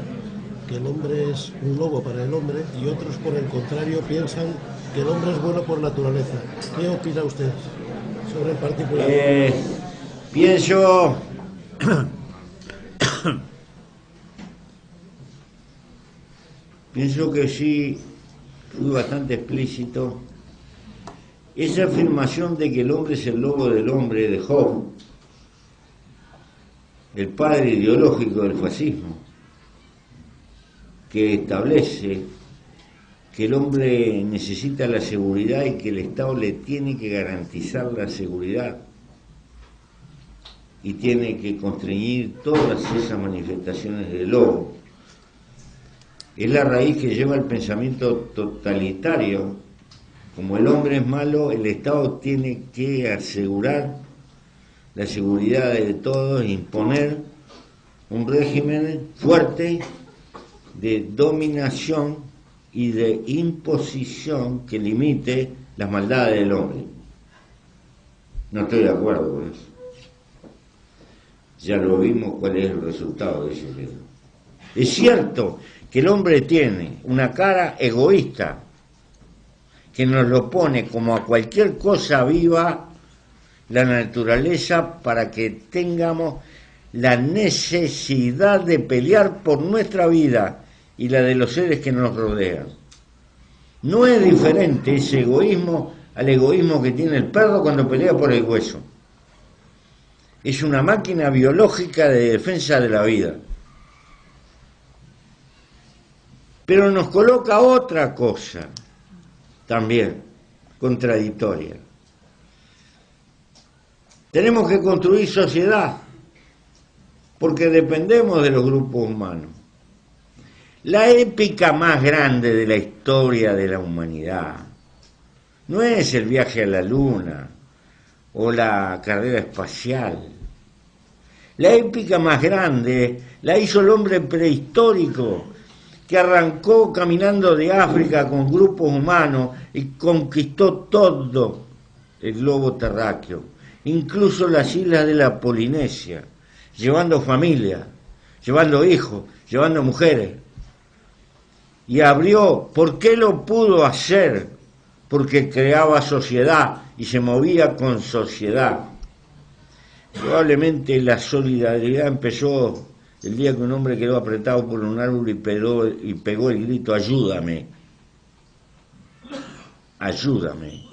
que el hombre es un lobo para el hombre y otros por el contrario piensan que el hombre es bueno por naturaleza. ¿Qué opina usted sobre el particular? Pienso que sí, fui bastante explícito. Esa afirmación de que el hombre es el lobo del hombre de Hobbes, el padre ideológico del fascismo, que establece que el hombre necesita la seguridad y que el Estado le tiene que garantizar la seguridad y tiene que constreñir todas esas manifestaciones del lobo. Es la raíz que lleva el pensamiento totalitario. Como el hombre es malo, el Estado tiene que asegurar la seguridad de todos e imponer un régimen fuerte de dominación y de imposición que limite las maldades del hombre. No estoy de acuerdo con eso. Ya lo vimos cuál es el resultado de ese libro. Es cierto que el hombre tiene una cara egoísta que nos lo pone como a cualquier cosa viva la naturaleza para que tengamos la necesidad de pelear por nuestra vida y la de los seres que nos rodean. No es diferente ese egoísmo al egoísmo que tiene el perro cuando pelea por el hueso. Es una máquina biológica de defensa de la vida. Pero nos coloca otra cosa también contradictoria. Tenemos que construir sociedad, porque dependemos de los grupos humanos. La épica más grande de la historia de la humanidad no es el viaje a la luna o la carrera espacial. La épica más grande la hizo el hombre prehistórico, que arrancó caminando de África con grupos humanos y conquistó todo el globo terráqueo, incluso las islas de la Polinesia, llevando familia, llevando hijos, llevando mujeres. Y abrió. ¿Por qué lo pudo hacer? Porque creaba sociedad y se movía con sociedad. Probablemente la solidaridad empezó el día que un hombre quedó apretado por un árbol y pegó el grito: ayúdame, ayúdame.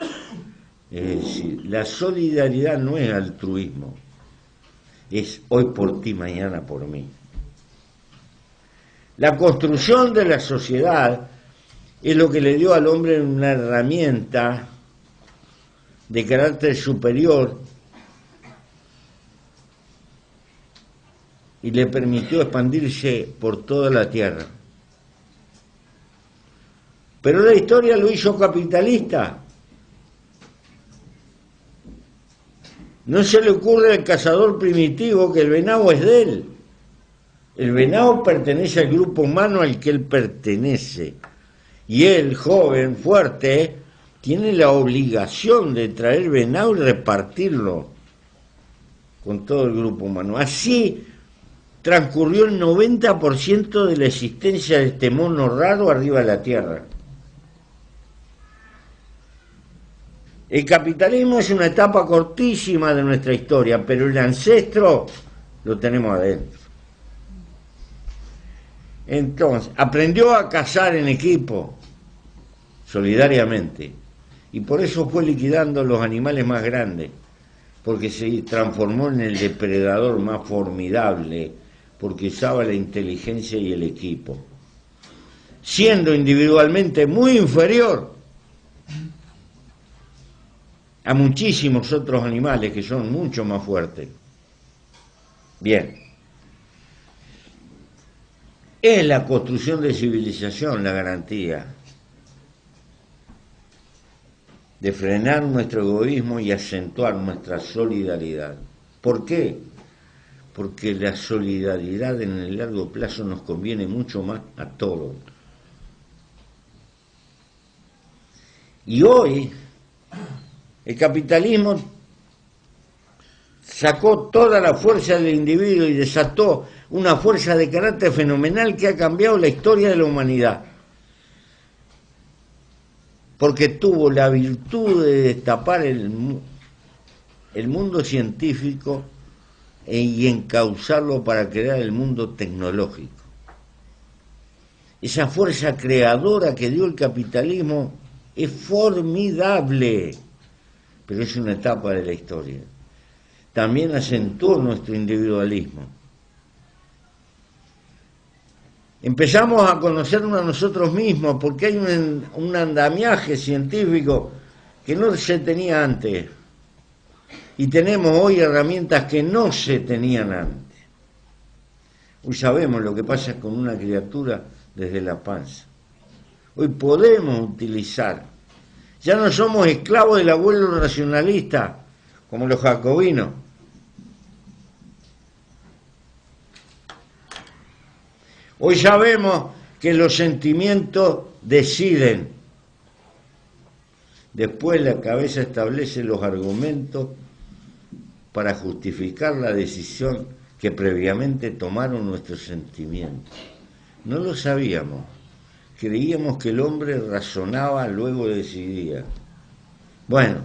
Es decir, la solidaridad no es altruismo, es hoy por ti, mañana por mí. La construcción de la sociedad es lo que le dio al hombre una herramienta de carácter superior y le permitió expandirse por toda la tierra. Pero la historia lo hizo capitalista. No se le ocurre al cazador primitivo que el venado es de él. El venado pertenece al grupo humano al que él pertenece. Y él, joven, fuerte, tiene la obligación de traer venado y repartirlo con todo el grupo humano. Así transcurrió el 90% de la existencia de este mono raro arriba de la Tierra. El capitalismo es una etapa cortísima de nuestra historia, pero el ancestro lo tenemos adentro. Entonces, aprendió a cazar en equipo, solidariamente, y por eso fue liquidando los animales más grandes, porque se transformó en el depredador más formidable, porque usaba la inteligencia y el equipo, siendo individualmente muy inferior a muchísimos otros animales que son mucho más fuertes. Bien. Es la construcción de civilización la garantía de frenar nuestro egoísmo y acentuar nuestra solidaridad. ¿Por qué? Porque la solidaridad en el largo plazo nos conviene mucho más a todos. Y hoy el capitalismo sacó toda la fuerza del individuo y desató una fuerza de carácter fenomenal que ha cambiado la historia de la humanidad. Porque tuvo la virtud de destapar el mundo científico y encauzarlo para crear el mundo tecnológico. Esa fuerza creadora que dio el capitalismo es formidable, pero es una etapa de la historia. También acentuó nuestro individualismo. Empezamos a conocernos a nosotros mismos porque hay un andamiaje científico que no se tenía antes y tenemos hoy herramientas que no se tenían antes. Hoy sabemos lo que pasa con una criatura desde la panza. Hoy podemos utilizar, ya no somos esclavos del abuelo racionalista como los jacobinos. Hoy sabemos que los sentimientos deciden. Después la cabeza establece los argumentos para justificar la decisión que previamente tomaron nuestros sentimientos. No lo sabíamos. Creíamos que el hombre razonaba, luego decidía. Bueno,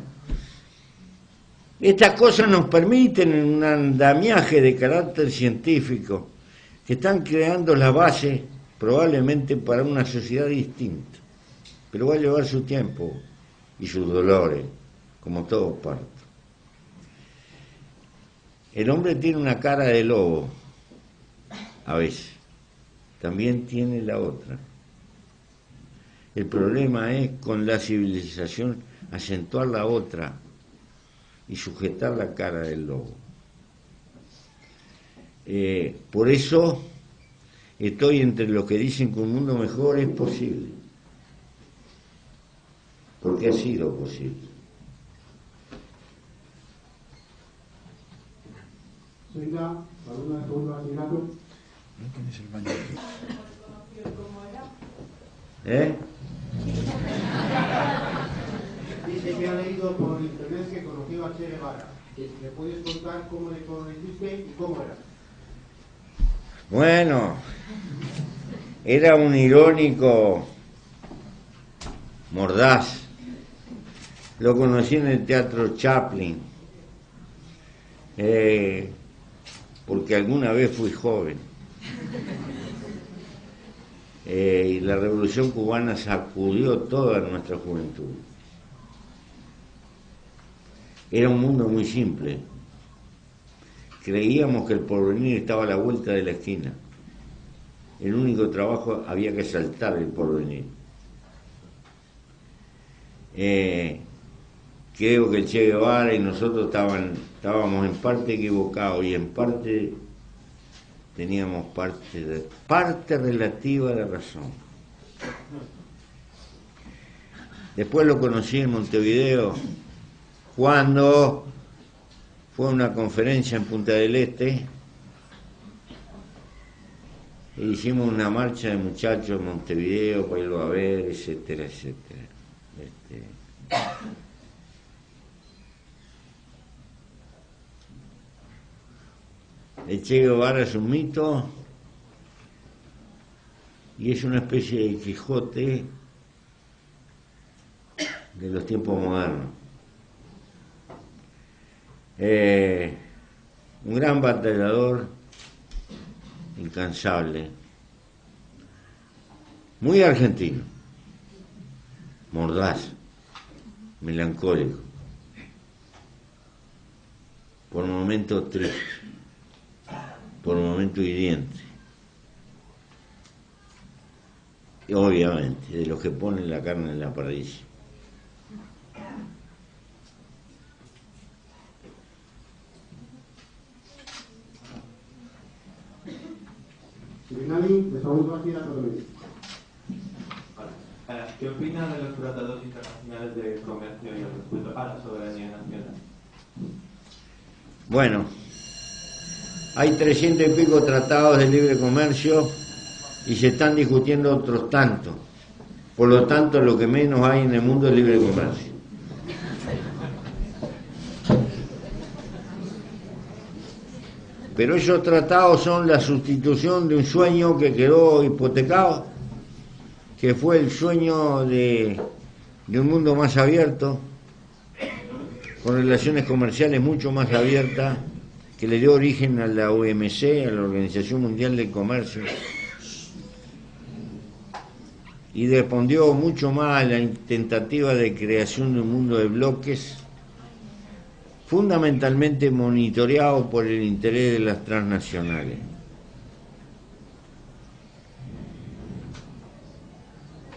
estas cosas nos permiten un andamiaje de carácter científico que están creando la base probablemente para una sociedad distinta, pero va a llevar su tiempo y sus dolores, como todo parto. El hombre tiene una cara de lobo, a veces, también tiene la otra. El problema es con la civilización acentuar la otra, y sujetar la cara del lobo. Por eso estoy entre los que dicen que un mundo mejor es posible, porque ha sido posible. Señora, alumna de segundo bachillerato. Dice que ha leído por internet que conoció a Che Guevara. ¿Le puedes contar cómo le conociste y cómo era? Bueno, era un irónico mordaz. Lo conocí en el Teatro Chaplin, porque alguna vez fui joven. Y la Revolución Cubana sacudió toda nuestra juventud. Era un mundo muy simple. Creíamos que el porvenir estaba a la vuelta de la esquina. El único trabajo había que saltar el porvenir. Creo que el Che Guevara y nosotros estábamos en parte equivocados y en parte teníamos parte relativa de razón. Después lo conocí en Montevideo cuando fue a una conferencia en Punta del Este e hicimos una marcha de muchachos en Montevideo para irlo a ver, etcétera, etcétera. El Che Guevara es un mito y es una especie de Quijote de los tiempos modernos. Un gran batallador, incansable, muy argentino, mordaz, melancólico, por momentos triste, por momentos hiriente, y obviamente de los que ponen la carne en la parrilla. De segundo bachillerato también. ¿Qué opina de los tratados internacionales de comercio y el respeto a la soberanía nacional? Bueno, hay 300 y pico tratados de libre comercio y se están discutiendo otros tantos. Por lo tanto, lo que menos hay en el mundo es libre comercio. Pero esos tratados son la sustitución de un sueño que quedó hipotecado, que fue el sueño de un mundo más abierto, con relaciones comerciales mucho más abiertas, que le dio origen a la OMC, a la Organización Mundial del Comercio, y respondió mucho más a la tentativa de creación de un mundo de bloques, fundamentalmente monitoreado por el interés de las transnacionales.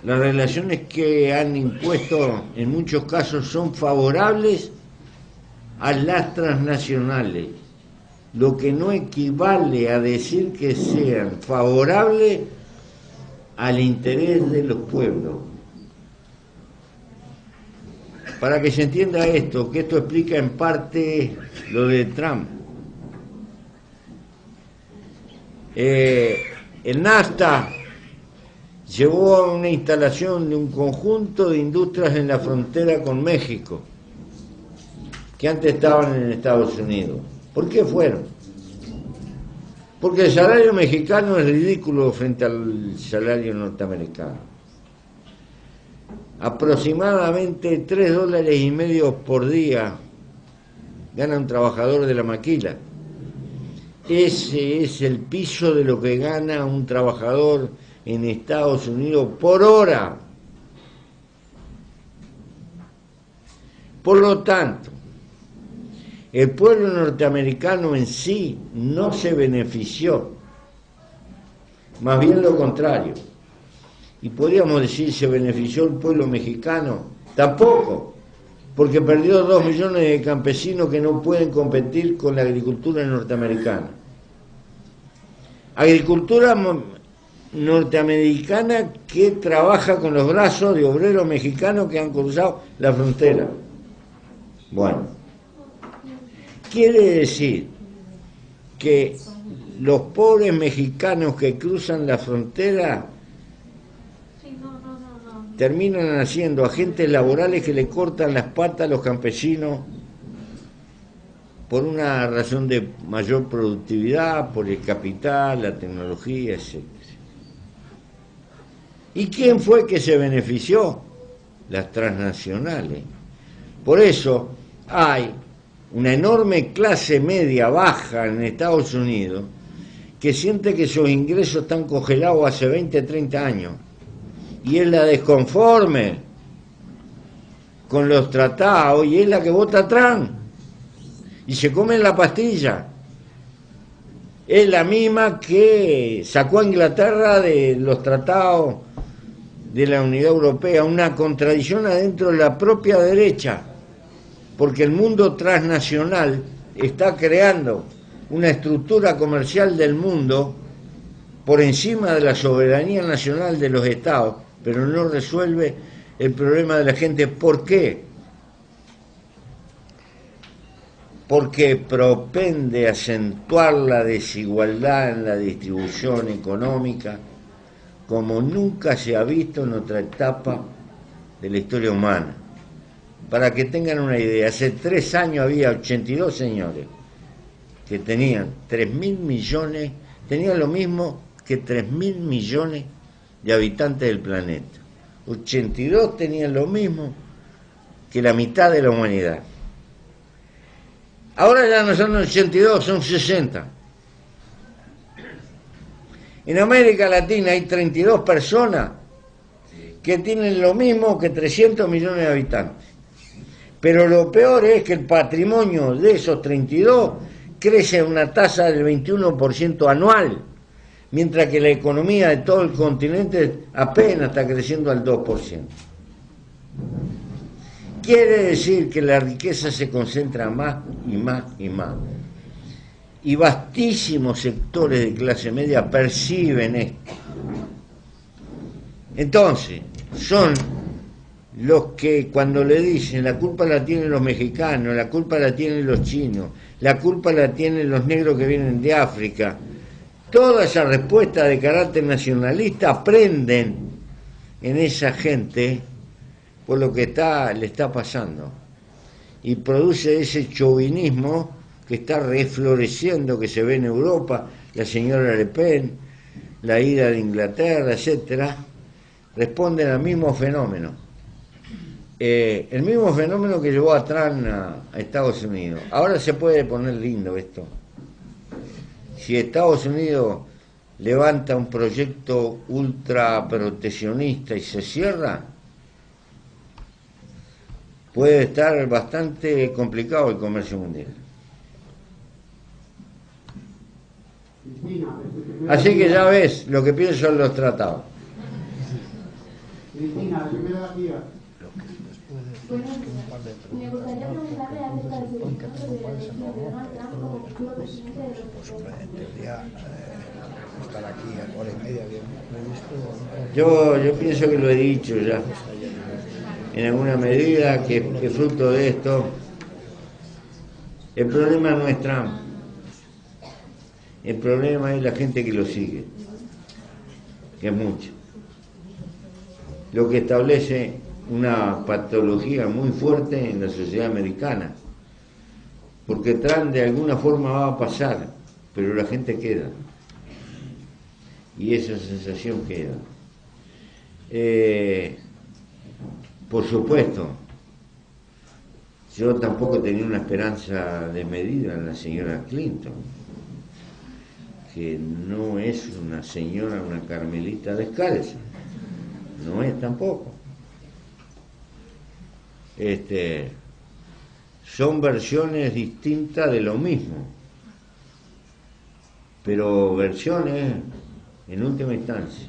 Las relaciones que han impuesto en muchos casos son favorables a las transnacionales, lo que no equivale a decir que sean favorables al interés de los pueblos. Para que se entienda esto, que esto explica en parte lo de Trump. El NAFTA llevó a una instalación de un conjunto de industrias en la frontera con México, que antes estaban en Estados Unidos. ¿Por qué fueron? Porque el salario mexicano es ridículo frente al salario norteamericano. Aproximadamente $3.50 por día gana un trabajador de la maquila. Ese es el piso de lo que gana un trabajador en Estados Unidos por hora. Por lo tanto, el pueblo norteamericano en sí no se benefició, más bien lo contrario. Y podríamos decir, ¿se benefició el pueblo mexicano? Tampoco, porque perdió 2 millones de campesinos que no pueden competir con la agricultura norteamericana. Agricultura norteamericana que trabaja con los brazos de obreros mexicanos que han cruzado la frontera. Bueno, quiere decir que los pobres mexicanos que cruzan la frontera terminan haciendo agentes laborales que le cortan las patas a los campesinos por una razón de mayor productividad, por el capital, la tecnología, etc. ¿Y quién fue que se benefició? Las transnacionales. Por eso hay una enorme clase media baja en Estados Unidos que siente que sus ingresos están congelados hace 20, 30 años. Y es la desconforme con los tratados y es la que vota Trump y se come la pastilla. Es la misma que sacó a Inglaterra de los tratados de la Unidad Europea, una contradicción adentro de la propia derecha, porque el mundo transnacional está creando una estructura comercial del mundo por encima de la soberanía nacional de los estados, pero no resuelve el problema de la gente. ¿Por qué? Porque propende acentuar la desigualdad en la distribución económica como nunca se ha visto en otra etapa de la historia humana. Para que tengan una idea, hace 3 años había 82 señores que tenían 3.000 millones, tenían lo mismo que 3.000 millones de habitantes del planeta. 82 tenían lo mismo que la mitad de la humanidad. Ahora ya no son 82, son 60. En América Latina hay 32 personas que tienen lo mismo que 300 millones de habitantes. Pero lo peor es que el patrimonio de esos 32 crece a una tasa del 21% anual, mientras que la economía de todo el continente apenas está creciendo al 2%. Quiere decir que la riqueza se concentra más y más y más. Y vastísimos sectores de clase media perciben esto. Entonces, son los que cuando le dicen la culpa la tienen los mexicanos, la culpa la tienen los chinos, la culpa la tienen los negros que vienen de África, toda esa respuesta de carácter nacionalista prenden en esa gente por lo que le está pasando y produce ese chauvinismo que está refloreciendo, que se ve en Europa, la señora Le Pen, la ida de Inglaterra, etcétera, responden al mismo fenómeno. El mismo fenómeno que llevó a Trump a Estados Unidos. Ahora se puede poner lindo esto. Si Estados Unidos levanta un proyecto ultra proteccionista y se cierra, puede estar bastante complicado el comercio mundial. Así que ya ves lo que pienso en los tratados. Cristina, primera tía. Me gustaría preguntarle acerca del seguimiento de la elección de Donald Trump como futuro presidente de los Estados Unidos. Estar aquí a hora y media bien previsto. Yo pienso que lo he dicho ya, en alguna medida, que fruto de esto, el problema no es Trump, el problema es la gente que lo sigue, que es mucho. Lo que establece una patología muy fuerte en la sociedad americana, porque Trump de alguna forma va a pasar, pero la gente queda, y esa sensación queda. Por supuesto, yo tampoco tenía una esperanza desmedida en la señora Clinton, que no es una señora, una carmelita descalza, no es tampoco. Son versiones distintas de lo mismo, pero versiones en última instancia.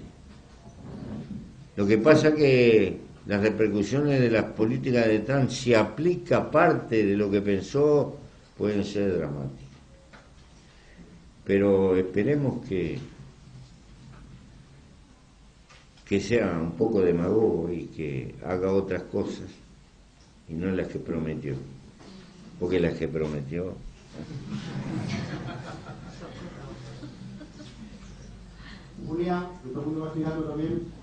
Lo que pasa que las repercusiones de las políticas de Trump, si aplica parte de lo que pensó, pueden ser dramáticas. Pero esperemos que sea un poco demagogo y que haga otras cosas y no las que prometió, porque las que prometió Julia, que todo el mundo va girando también.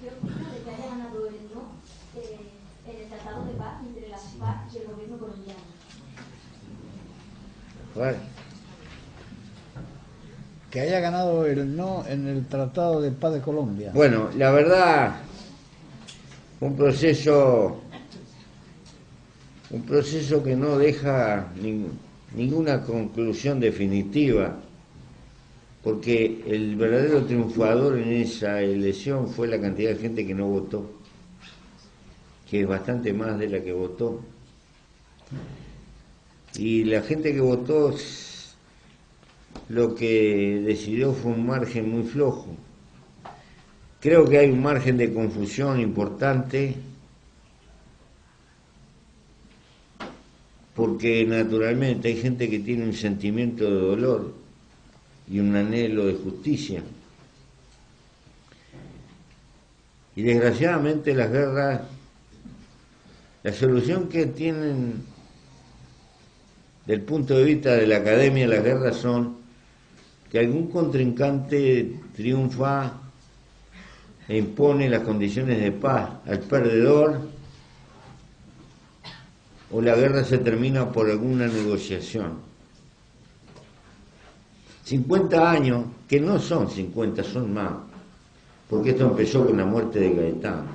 ¿Qué opina de que haya ganado el no en el Tratado de Paz entre las FARC y el gobierno colombiano? vale. Que haya ganado el no en el Tratado de Paz de Colombia. Bueno, la verdad, un proceso que no deja ninguna conclusión definitiva, porque el verdadero triunfador en esa elección fue la cantidad de gente que no votó, que es bastante más de la que votó. Y la gente que votó, lo que decidió fue un margen muy flojo. Creo que hay un margen de confusión importante, porque naturalmente hay gente que tiene un sentimiento de dolor y un anhelo de justicia. Y desgraciadamente las guerras, la solución que tienen del punto de vista de la academia, las guerras son que algún contrincante triunfa e impone las condiciones de paz al perdedor, o la guerra se termina por alguna negociación. 50 años, que no son 50, son más, porque esto empezó con la muerte de Gaetano,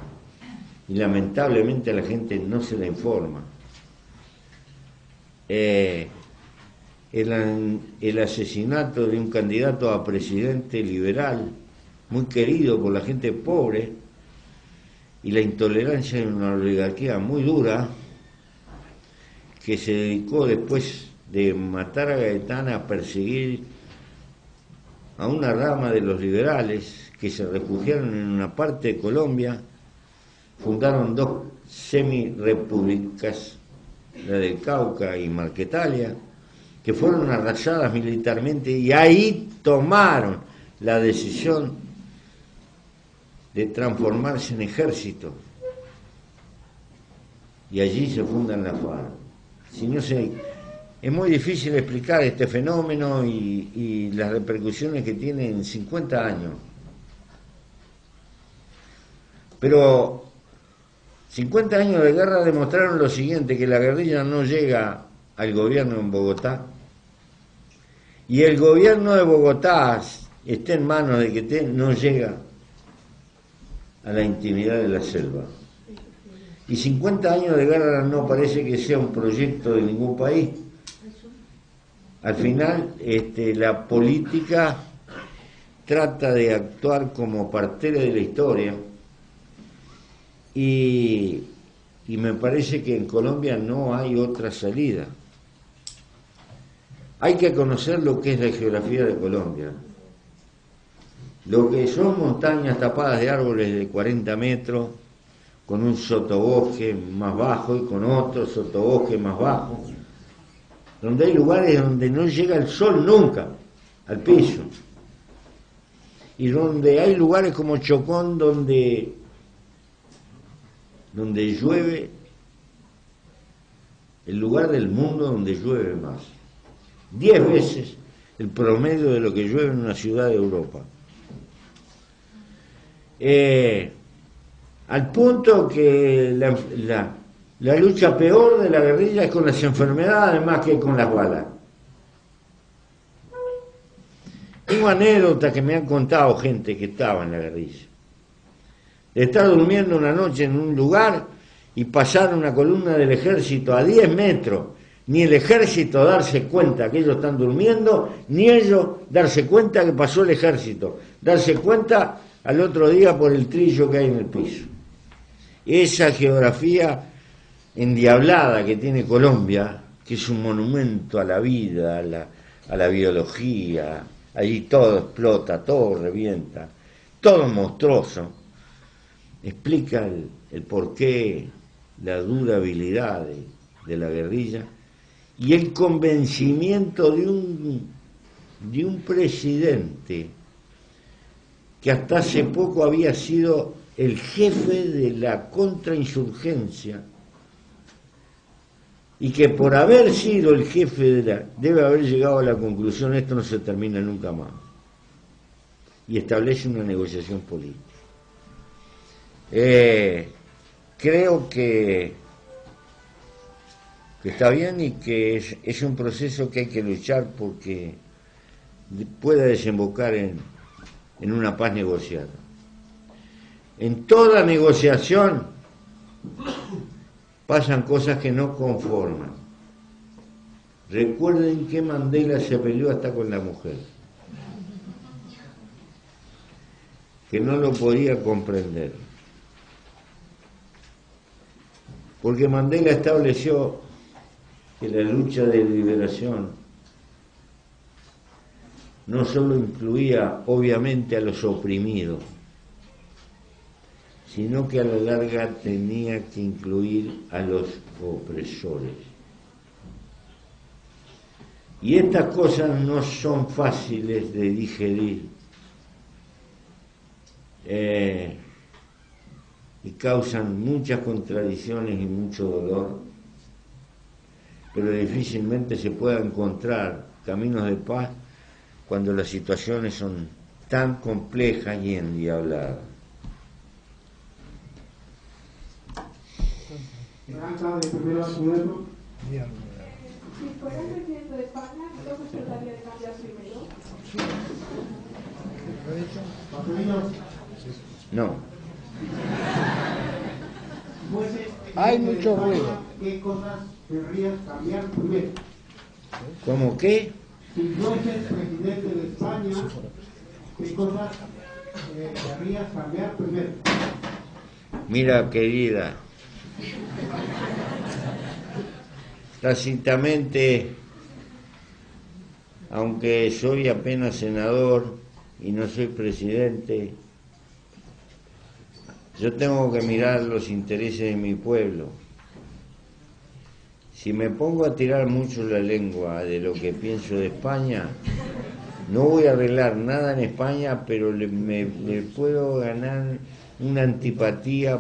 y lamentablemente a la gente no se la informa. El asesinato de un candidato a presidente liberal, muy querido por la gente pobre, y la intolerancia de una oligarquía muy dura, que se dedicó después de matar a Gaetano a perseguir a una rama de los liberales que se refugiaron en una parte de Colombia, fundaron 2 semi-repúblicas, la del Cauca y Marquetalia, que fueron arrasadas militarmente, y ahí tomaron la decisión de transformarse en ejército, y allí se fundan las FARC. Si no sé, es muy difícil explicar este fenómeno y las repercusiones que tiene en 50 años. Pero 50 años de guerra demostraron lo siguiente, que la guerrilla no llega al gobierno en Bogotá, y el gobierno de Bogotá está en manos de que no llega a la intimidad de la selva. Y 50 años de guerra no parece que sea un proyecto de ningún país. Al final, la política trata de actuar como partera de la historia, y me parece que en Colombia no hay otra salida. Hay que conocer lo que es la geografía de Colombia. Lo que son montañas tapadas de árboles de 40 metros, con un sotobosque más bajo y con otro sotobosque más bajo, donde hay lugares donde no llega el sol nunca al piso, y donde hay lugares como Chocón donde llueve, el lugar del mundo donde llueve más, 10 veces el promedio de lo que llueve en una ciudad de Europa. Al punto que la lucha peor de la guerrilla es con las enfermedades más que con las balas. Tengo anécdotas que me han contado gente que estaba en la guerrilla, de estar durmiendo una noche en un lugar y pasar una columna del ejército a 10 metros, ni el ejército darse cuenta que ellos están durmiendo, ni ellos darse cuenta que pasó el ejército, darse cuenta al otro día por el trillo que hay en el piso. Esa geografía endiablada que tiene Colombia, que es un monumento a la vida, a la biología, allí todo explota, todo revienta, todo monstruoso, explica el porqué, la durabilidad de la guerrilla y el convencimiento de un presidente que hasta hace poco había sido el jefe de la contrainsurgencia y que por haber sido el jefe debe haber llegado a la conclusión, esto no se termina nunca más, y establece una negociación política. Creo que está bien y que es un proceso que hay que luchar porque pueda desembocar en una paz negociada. En toda negociación pasan cosas que no conforman. Recuerden que Mandela se peleó hasta con la mujer, que no lo podía comprender, porque Mandela estableció que la lucha de liberación no solo incluía obviamente a los oprimidos, sino que a la larga tenía que incluir a los opresores. Y estas cosas no son fáciles de digerir y causan muchas contradicciones y mucho dolor, pero difícilmente se pueda encontrar caminos de paz cuando las situaciones son tan complejas y endiabladas. Franca, de primero a su nuevo. Si fuera el presidente de España, ¿qué os trataría de cambiar primero? No. Hay mucho ruido. ¿Qué cosas querrías cambiar primero? ¿Cómo qué? Si fueses presidente de España, ¿qué cosas querrías cambiar primero? Mira, querida, tácitamente, aunque soy apenas senador y no soy presidente, yo tengo que mirar los intereses de mi pueblo. Si me pongo a tirar mucho la lengua de lo que pienso de España, no voy a arreglar nada en España, pero le puedo ganar una antipatía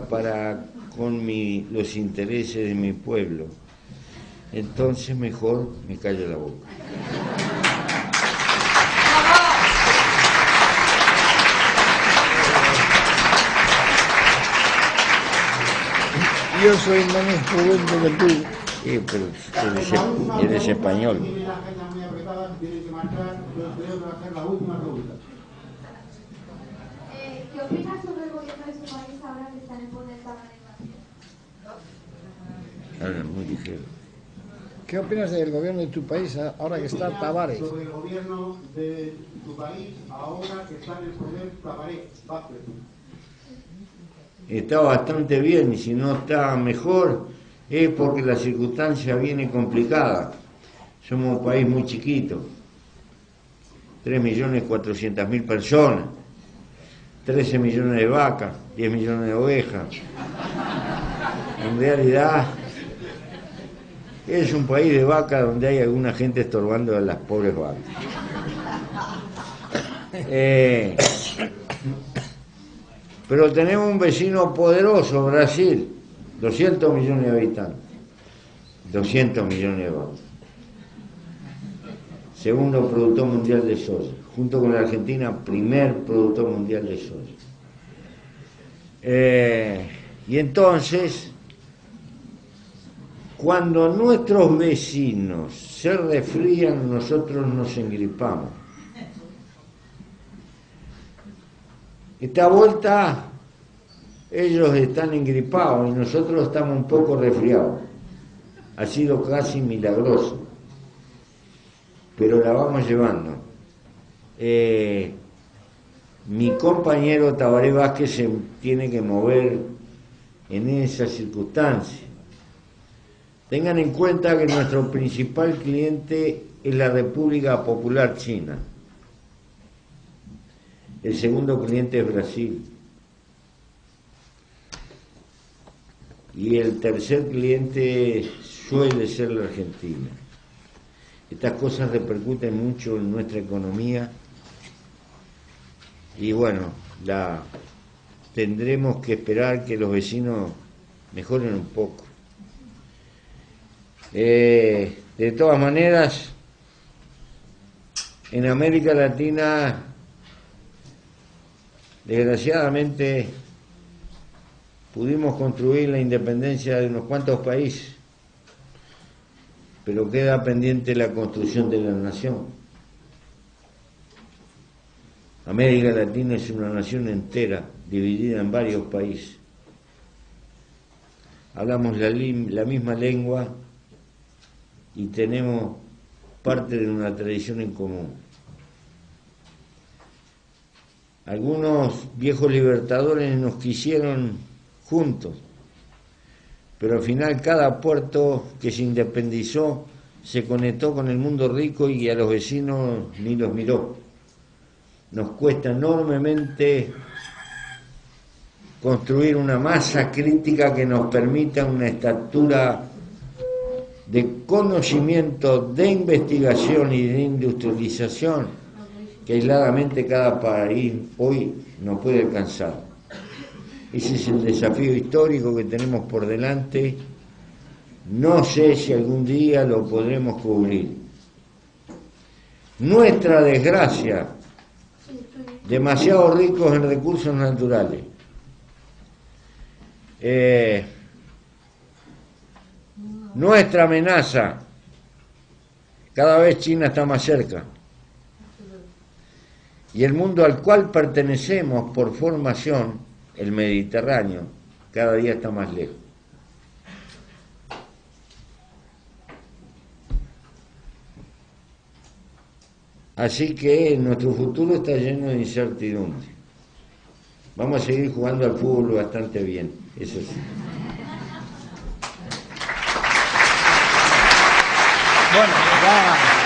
con los intereses de mi pueblo. Entonces mejor me callo la boca. Yo soy menos prudente que tú. Sí, pero eres español. Tiene la agenda muy apretada, tiene que marchar. Yo creo que va a ser la última pregunta. ¿Qué opinas sobre el gobierno de su país ahora que están en poder Tabaré Vázquez? Habla muy ligero. ¿Qué opinas del gobierno de tu país ahora que está Tabaré? Sobre el gobierno de tu país ahora que está en el poder Tabaré Vázquez. Está bastante bien y si no está mejor es porque la circunstancia viene complicada. Somos un país muy chiquito, 3.400.000 personas, 13 millones de vacas, 10 millones de ovejas. En realidad es un país de vacas donde hay alguna gente estorbando a las pobres vacas. Pero tenemos un vecino poderoso, Brasil, 200 millones de habitantes, 200 millones de vacas. Segundo productor mundial de soya, junto con la Argentina, primer productor mundial de soya. Y entonces, cuando nuestros vecinos se resfrían, nosotros nos engripamos. Esta vuelta ellos están engripados y nosotros estamos un poco resfriados. Ha sido casi milagroso, pero la vamos llevando. Mi compañero Tabaré Vázquez se tiene que mover en esa circunstancia. Tengan en cuenta que nuestro principal cliente es la República Popular China. El segundo cliente es Brasil. Y el tercer cliente suele ser la Argentina. Estas cosas repercuten mucho en nuestra economía y bueno, tendremos que esperar que los vecinos mejoren un poco. De todas maneras, en América Latina, desgraciadamente, pudimos construir la independencia de unos cuantos países, pero queda pendiente la construcción de la nación. América Latina es una nación entera, dividida en varios países. Hablamos la misma lengua y tenemos parte de una tradición en común. Algunos viejos libertadores nos quisieron juntos, pero al final cada puerto que se independizó se conectó con el mundo rico y a los vecinos ni los miró. Nos cuesta enormemente construir una masa crítica que nos permita una estatura de conocimiento, de investigación y de industrialización que aisladamente cada país hoy no puede alcanzar. Ese es el desafío histórico que tenemos por delante. No sé si algún día lo podremos cubrir. Nuestra desgracia, demasiado ricos en recursos naturales. Nuestra amenaza, cada vez China está más cerca. Y el mundo al cual pertenecemos por formación, el Mediterráneo, cada día está más lejos. Así que nuestro futuro está lleno de incertidumbre. Vamos a seguir jugando al fútbol bastante bien, eso sí. Bueno, ya